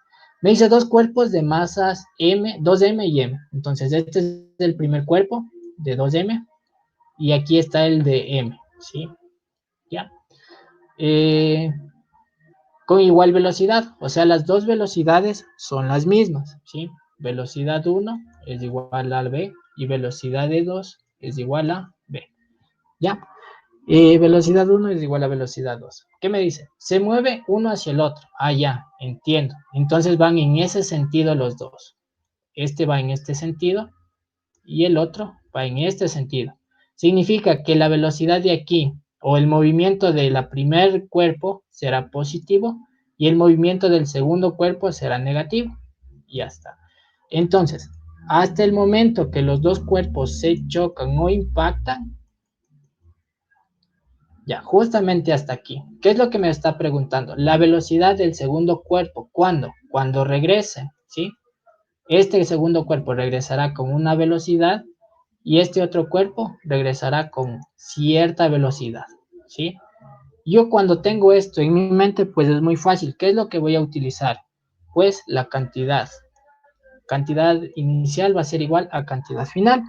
me dice dos cuerpos de masas M, 2M y M. Entonces, este es el primer cuerpo de 2M y aquí está el de M, ¿sí? Ya. con igual velocidad, o sea, las dos velocidades son las mismas, ¿sí? Velocidad 1 es igual a B y velocidad de 2 es igual a B, ¿ya? Velocidad 1 es igual a velocidad 2. ¿Qué me dice? Se mueve uno hacia el otro. Ah, ya, entiendo. Entonces van en ese sentido los dos. Este va en este sentido y el otro va en este sentido. Significa que la velocidad de aquí o el movimiento de la primer cuerpo será positivo y el movimiento del segundo cuerpo será negativo. Y ya está. Entonces, hasta el momento que los dos cuerpos se chocan o impactan, ya, justamente hasta aquí. ¿Qué es lo que me está preguntando? La velocidad del segundo cuerpo. ¿Cuándo? Cuando regrese, ¿sí? Este segundo cuerpo regresará con una velocidad y este otro cuerpo regresará con cierta velocidad, ¿sí? Yo cuando tengo esto en mi mente, pues es muy fácil. ¿Qué es lo que voy a utilizar? Pues la cantidad. Cantidad inicial va a ser igual a cantidad final.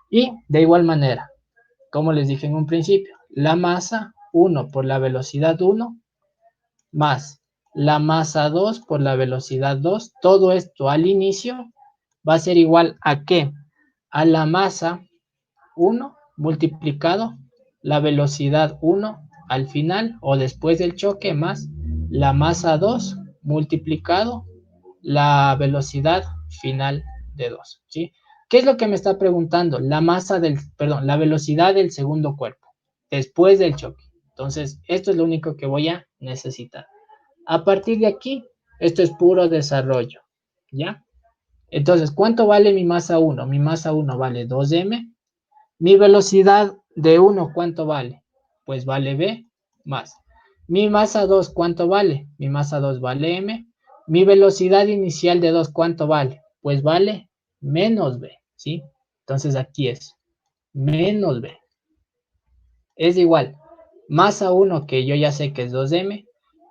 Y de igual manera, como les dije en un principio, la masa 1 por la velocidad 1 más la masa 2 por la velocidad 2, todo esto al inicio va a ser igual a ¿qué? A la masa 1 multiplicado la velocidad 1 al final o después del choque más la masa 2 multiplicado la velocidad final de 2, ¿sí? ¿Qué es lo que me está preguntando? La velocidad del segundo cuerpo después del choque. Entonces, esto es lo único que voy a necesitar. A partir de aquí, esto es puro desarrollo, ¿ya? Entonces, ¿cuánto vale mi masa 1? Mi masa 1 vale 2m. Mi velocidad de 1, ¿cuánto vale? Pues vale b más. Mi masa 2, ¿cuánto vale? Mi masa 2 vale m. Mi velocidad inicial de 2, ¿cuánto vale? Pues vale menos b, ¿sí? Entonces aquí es menos b. Es igual. Masa 1, que yo ya sé que es 2m.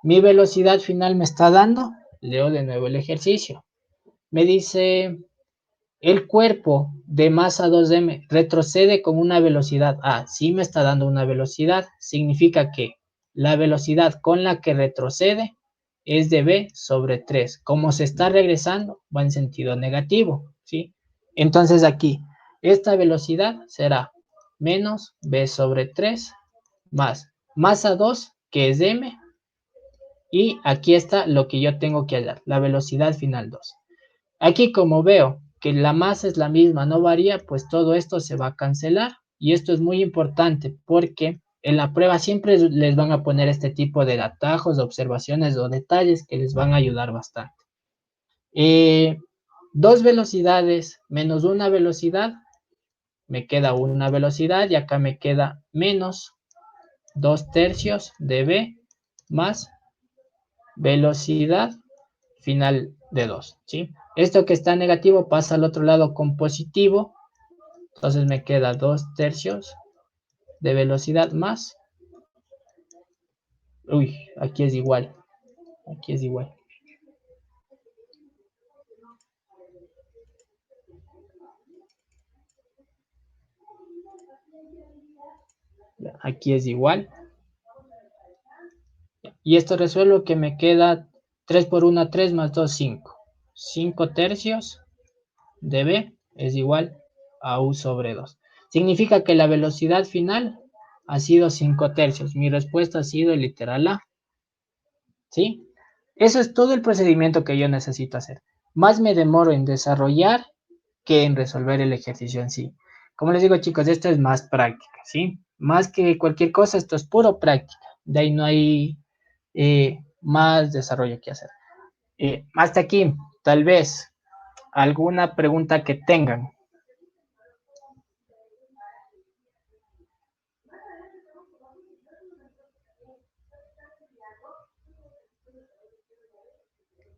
Mi velocidad final me está dando. Leo de nuevo el ejercicio. Me dice, el cuerpo de masa 2m retrocede con una velocidad A. Sí me está dando una velocidad. Significa que la velocidad con la que retrocede es de b sobre 3. Como se está regresando, va en sentido negativo, ¿sí? Entonces aquí, esta velocidad será menos b sobre 3 más masa 2, que es m, y aquí está lo que yo tengo que hallar, la velocidad final 2. Aquí como veo que la masa es la misma, no varía, pues todo esto se va a cancelar. Y esto es muy importante porque en la prueba siempre les van a poner este tipo de atajos, observaciones o detalles que les van a ayudar bastante. Dos velocidades menos una velocidad, me queda una velocidad y acá me queda menos 2/3 de b más velocidad final de 2, ¿sí? Esto que está negativo pasa al otro lado con positivo, entonces me queda 2/3 de velocidad más, aquí es igual, aquí es igual. Aquí es igual. Y esto resuelvo que me queda 3 por 1, 3 más 2, 5. 5/3 de b es igual a u sobre 2. Significa que la velocidad final ha sido 5/3. Mi respuesta ha sido literal A. ¿Sí? Eso es todo el procedimiento que yo necesito hacer. Más me demoro en desarrollar que en resolver el ejercicio en sí. Como les digo, chicos, esto es más práctica, ¿sí? Más que cualquier cosa, esto es puro práctica. De ahí no hay más desarrollo que hacer. Hasta aquí, tal vez, alguna pregunta que tengan.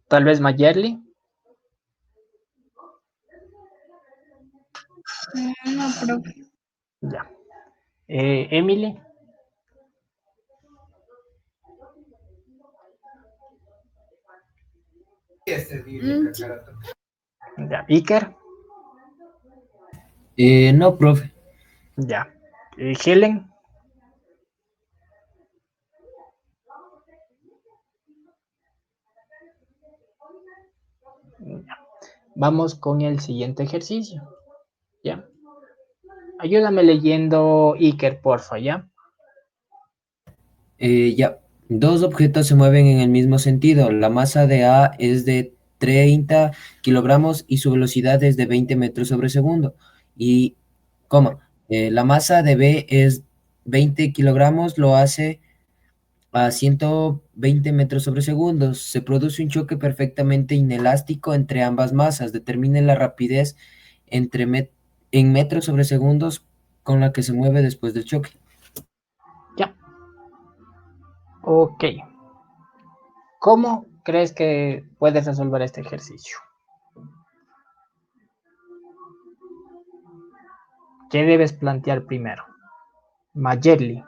Tal vez Mayerly. No, profe. Ya. Emily. Ya. Iker. No, profe. Ya. Helen. vamos con el siguiente ejercicio. ¿Ya? Ayúdame leyendo Iker, porfa, ¿ya? Ya, dos objetos se mueven en el mismo sentido. La masa de A es de 30 kilogramos y su velocidad es de 20 metros sobre segundo. Y, la masa de B es 20 kilogramos, lo hace a 120 metros sobre segundo. Se produce un choque perfectamente inelástico entre ambas masas. Determine la rapidez en metros sobre segundos con la que se mueve después del choque. Ya. Ok. ¿Cómo crees que puedes resolver este ejercicio? ¿Qué debes plantear primero? Mayerly.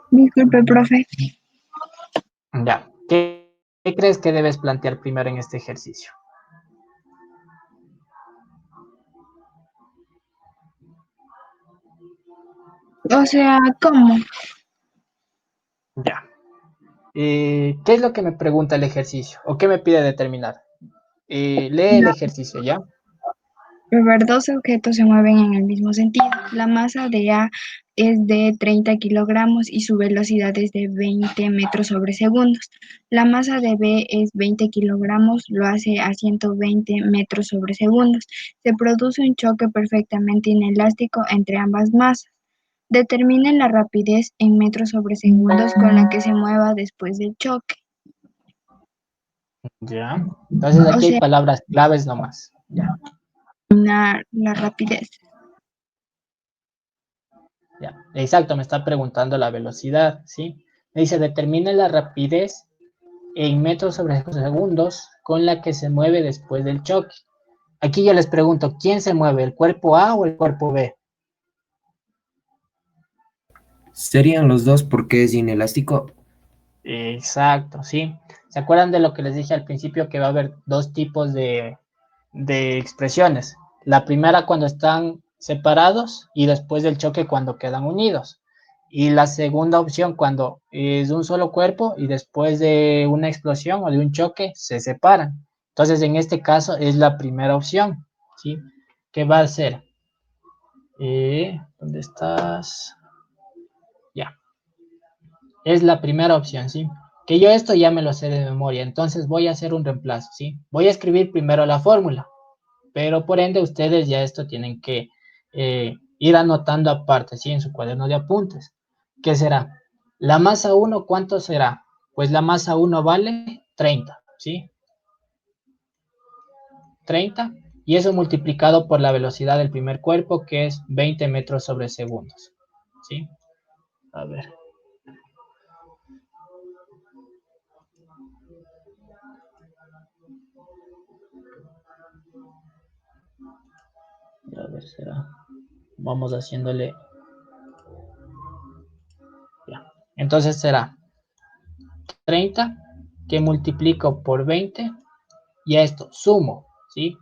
Disculpe, profe. Ya. ¿Qué crees que debes plantear primero en este ejercicio? O sea, ¿cómo? Ya. ¿Qué es lo que me pregunta el ejercicio? ¿O qué me pide determinar? Lee el ejercicio, ¿ya? Ver, dos objetos se mueven en el mismo sentido. La masa de A es de 30 kilogramos y su velocidad es de 20 metros sobre segundos. La masa de B es 20 kilogramos, lo hace a 120 metros sobre segundos. Se produce un choque perfectamente inelástico entre ambas masas. Determinen la rapidez en metros sobre segundos con la que se mueva después del choque. Ya. Entonces O aquí hay sea, palabras claves nomás. Ya. la rapidez. Ya. Exacto, me está preguntando la velocidad, ¿sí? Me dice, determine la rapidez en metros sobre segundos con la que se mueve después del choque. Aquí yo les pregunto, ¿quién se mueve? ¿El cuerpo A o el cuerpo B? Serían los dos porque es inelástico. Exacto, sí. ¿Se acuerdan de lo que les dije al principio que va a haber dos tipos de expresiones? La primera cuando están separados y después del choque cuando quedan unidos. Y la segunda opción cuando es un solo cuerpo y después de una explosión o de un choque se separan. Entonces en este caso es la primera opción, ¿sí? ¿Qué va a ser? ¿Dónde estás? Ya. Es la primera opción, ¿sí? Que yo esto ya me lo sé de memoria, entonces voy a hacer un reemplazo, ¿sí? Voy a escribir primero la fórmula, pero por ende ustedes ya esto tienen que ir anotando aparte, ¿sí? En su cuaderno de apuntes. ¿Qué será? La masa 1, ¿cuánto será? Pues la masa 1 vale 30, ¿sí? 30, y eso multiplicado por la velocidad del primer cuerpo, que es 20 metros sobre segundos, ¿sí? A ver. A ver, será. Vamos haciéndole. Ya. Entonces será 30 que multiplico por 20 y a esto sumo, ¿sí?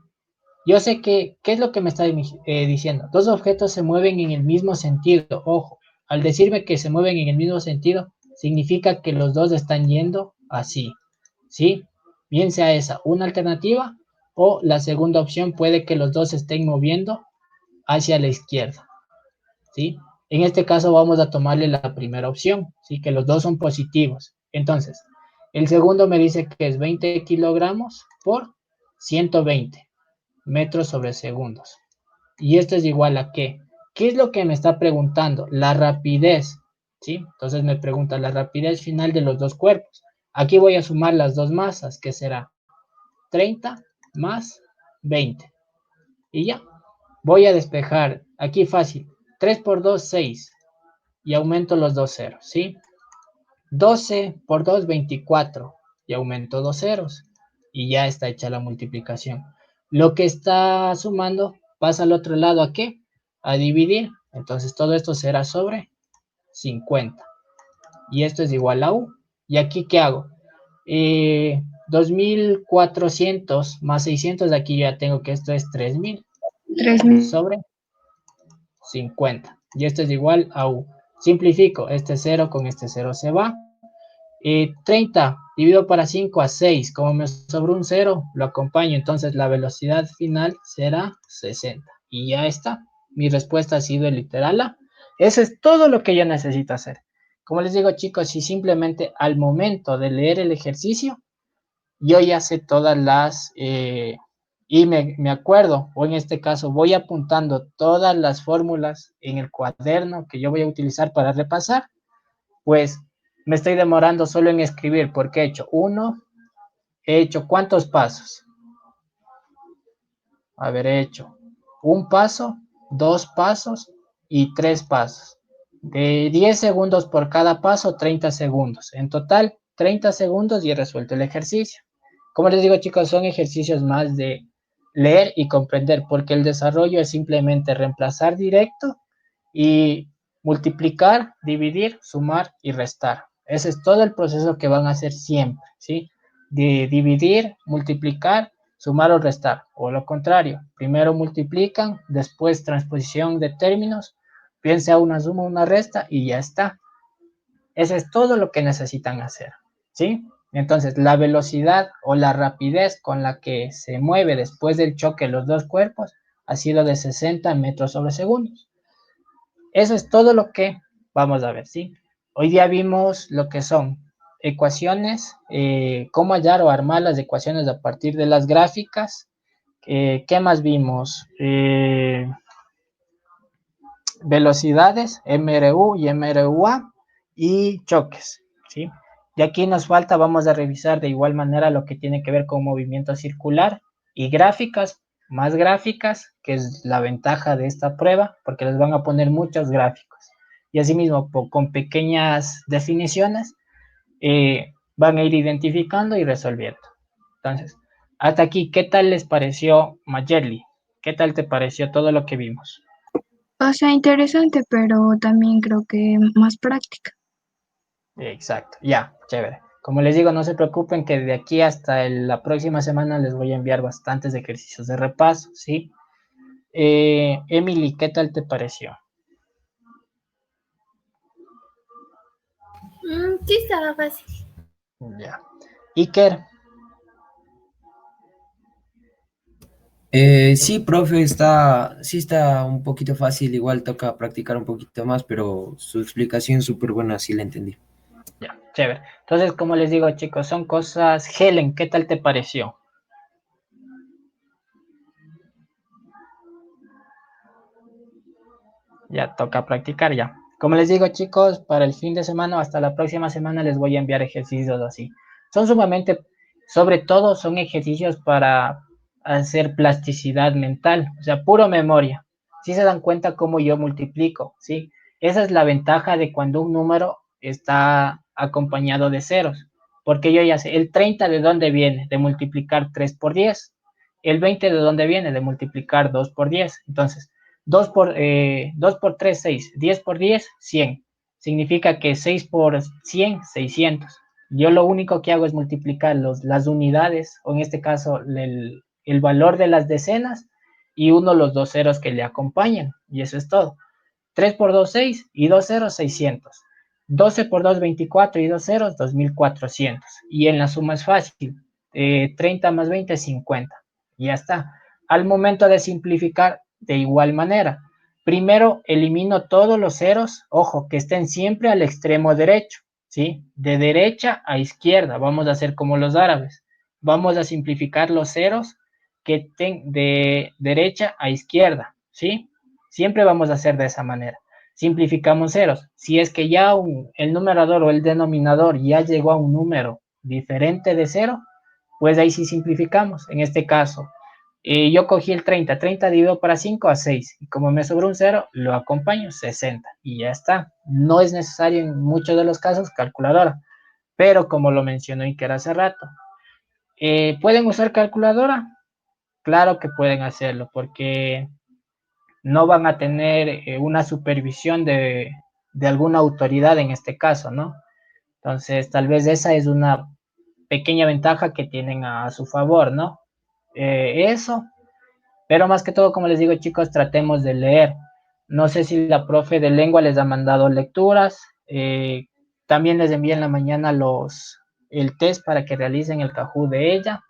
Yo sé que, ¿qué es lo que me está diciendo? Dos objetos se mueven en el mismo sentido. Ojo, al decirme que se mueven en el mismo sentido, significa que los dos están yendo así, ¿sí? Bien sea esa una alternativa o la segunda opción puede que los dos se estén moviendo hacia la izquierda, ¿sí? En este caso vamos a tomarle la primera opción, ¿sí? Que los dos son positivos. Entonces, el segundo me dice que es 20 kilogramos por 120 metros sobre segundos. Y esto es igual a ¿qué? ¿Qué es lo que me está preguntando? La rapidez, ¿sí? Entonces me pregunta la rapidez final de los dos cuerpos. Aquí voy a sumar las dos masas, que será 30 más 20. Y ya, voy a despejar. Aquí fácil. 3 por 2, 6. Y aumento los dos ceros, ¿sí? 12 por 2, 24. Y aumento dos ceros. Y ya está hecha la multiplicación. Lo que está sumando pasa al otro lado, ¿a qué? A dividir. Entonces todo esto será sobre 50. Y esto es igual a U. ¿Y aquí qué hago? 2400 más 600, de aquí ya tengo que esto es 3000 3000. sobre 50. Y esto es igual a U. Simplifico, este 0 con este 0 se va. 30 dividido para 5 a 6, como me sobró un 0, lo acompaño, entonces la velocidad final será 60. Y ya está, mi respuesta ha sido el literal A. Eso es todo lo que yo necesito hacer. Como les digo, chicos, si simplemente al momento de leer el ejercicio, yo ya sé todas las, y me acuerdo, o en este caso voy apuntando todas las fórmulas en el cuaderno que yo voy a utilizar para repasar, pues me estoy demorando solo en escribir porque he hecho ¿cuántos pasos? He hecho un paso, 2 pasos y 3 pasos. De 10 segundos por cada paso, 30 segundos. En total, 30 segundos y he resuelto el ejercicio. Como les digo, chicos, son ejercicios más de leer y comprender, porque el desarrollo es simplemente reemplazar directo y multiplicar, dividir, sumar y restar. Ese es todo el proceso que van a hacer siempre, ¿sí? De dividir, multiplicar, sumar o restar, o lo contrario, primero multiplican, después transposición de términos, bien sea una suma o una resta y ya está. Eso es todo lo que necesitan hacer, ¿sí? Entonces, la velocidad o la rapidez con la que se mueve después del choque los dos cuerpos ha sido de 60 metros sobre segundos. Eso es todo lo que vamos a ver, ¿sí? Hoy día vimos lo que son ecuaciones, cómo hallar o armar las ecuaciones a partir de las gráficas. ¿Qué más vimos? Velocidades, MRU y MRUA, y choques, ¿sí? Y aquí nos falta, vamos a revisar de igual manera lo que tiene que ver con movimiento circular y gráficas, más gráficas, que es la ventaja de esta prueba, porque les van a poner muchos gráficos. Y asimismo, con pequeñas definiciones, van a ir identificando y resolviendo. Entonces, hasta aquí, ¿qué tal les pareció, Mayerly? ¿Qué tal te pareció todo lo que vimos? O sea, interesante, pero también creo que más práctica. Exacto, ya, chévere. Como les digo, no se preocupen que de aquí hasta la próxima semana les voy a enviar bastantes ejercicios de repaso, ¿sí? Emily, ¿qué tal te pareció? Sí, estaba fácil. Ya. Iker, Sí, profe, sí está un poquito fácil, igual toca practicar un poquito más, pero su explicación súper buena, sí la entendí. ya, chévere. Entonces, como les digo, chicos, son cosas. Helen, ¿qué tal te pareció? Ya, toca practicar ya. Como les digo, chicos, para el fin de semana, hasta la próxima semana les voy a enviar ejercicios así. Son sumamente, sobre todo, son ejercicios para hacer plasticidad mental, o sea, puro memoria. Si se dan cuenta cómo yo multiplico, ¿sí? Esa es la ventaja de cuando un número está acompañado de ceros, porque yo ya sé, el 30 de dónde viene, de multiplicar 3 por 10, el 20 de dónde viene, de multiplicar 2 por 10, entonces 2 por 3, 6. 10 por 10, 100. Significa que 6 por 100, 600. Yo lo único que hago es multiplicar las unidades, o en este caso el valor de las decenas, y los dos ceros que le acompañan. Y eso es todo. 3 por 2, 6, y 2 ceros, 600. 12 por 2, 24, y 2 ceros, 2400. Y en la suma es fácil. 30 más 20, 50. Y ya está. Al momento de simplificar, de igual manera. Primero elimino todos los ceros, ojo, que estén siempre al extremo derecho, ¿sí? De derecha a izquierda, vamos a hacer como los árabes. Vamos a simplificar los ceros que estén de derecha a izquierda, ¿sí? Siempre vamos a hacer de esa manera. Simplificamos ceros. Si es que ya el numerador o el denominador ya llegó a un número diferente de cero, pues ahí sí simplificamos. En este caso, yo cogí el 30, 30 dividido para 5 a 6, y como me sobró un 0, lo acompaño 60, y ya está. No es necesario en muchos de los casos calculadora, pero como lo mencionó Iker hace rato, ¿pueden usar calculadora? Claro que pueden hacerlo, porque no van a tener una supervisión de alguna autoridad en este caso, ¿no? Entonces, tal vez esa es una pequeña ventaja que tienen a su favor, ¿no? Eso. Pero más que todo, como les digo, chicos, tratemos de leer. No sé si la profe de lengua les ha mandado lecturas. También les envié en la mañana el test para que realicen el Kahoot de ella.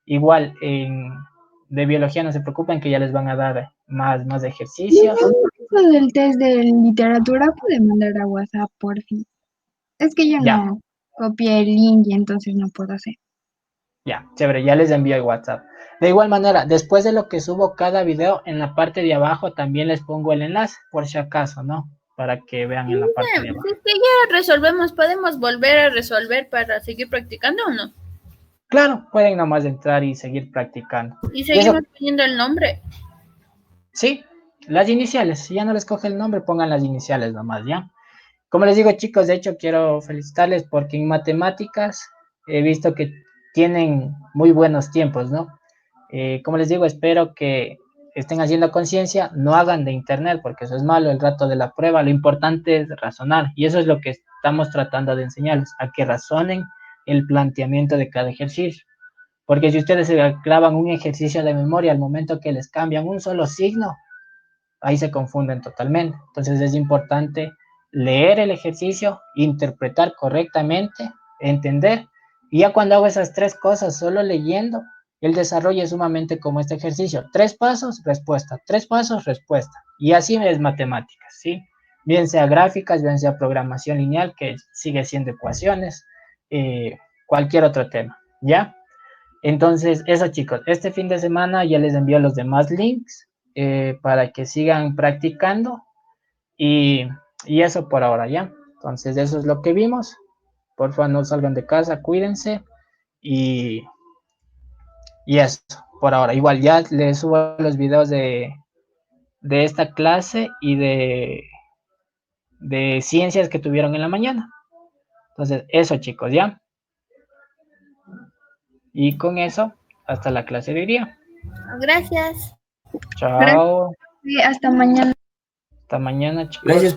Igual, de biología no se preocupen que ya les van a dar más ejercicios. Eso del test de literatura puede mandar a WhatsApp, por fin. Es que yo Ya. no copié el link y entonces no puedo hacer. Ya, chévere, ya les envío el WhatsApp. De igual manera, después de lo que subo cada video, en la parte de abajo también les pongo el enlace, por si acaso, ¿no? Para que vean en la parte de abajo. Si es que ya resolvemos, ¿podemos volver a resolver para seguir practicando o no? Claro, pueden nomás entrar y seguir practicando. Y Y eso, seguimos poniendo el nombre. sí, las iniciales. Si ya no les coge el nombre, pongan las iniciales nomás, ¿ya? Como les digo, chicos, de hecho quiero felicitarles porque en matemáticas he visto que tienen muy buenos tiempos, ¿no? Como les digo, espero que estén haciendo conciencia, no hagan de internet porque eso es malo el rato de la prueba, lo importante es razonar y eso es lo que estamos tratando de enseñarles, a que razonen el planteamiento de cada ejercicio. Porque si ustedes se clavan un ejercicio de memoria al momento que les cambian un solo signo, ahí se confunden totalmente. Entonces es importante leer el ejercicio, interpretar correctamente, entender. Y ya cuando hago esas tres cosas solo leyendo, el desarrollo es sumamente como este ejercicio. 3 pasos, respuesta. 3 pasos, respuesta. Y así es matemáticas, ¿sí? Bien sea gráficas, bien sea programación lineal, que sigue siendo ecuaciones, cualquier otro tema, ¿ya? Entonces, eso chicos, este fin de semana ya les envío los demás links para que sigan practicando y eso por ahora, ¿ya? Entonces, eso es lo que vimos. Por favor, no salgan de casa, cuídense y eso, por ahora. Igual ya les subo los videos de esta clase y de ciencias que tuvieron en la mañana. Entonces, eso chicos, ¿ya? Y con eso, hasta la clase de hoy día. Gracias. Chao. Hasta mañana. Hasta mañana, chicos. Gracias.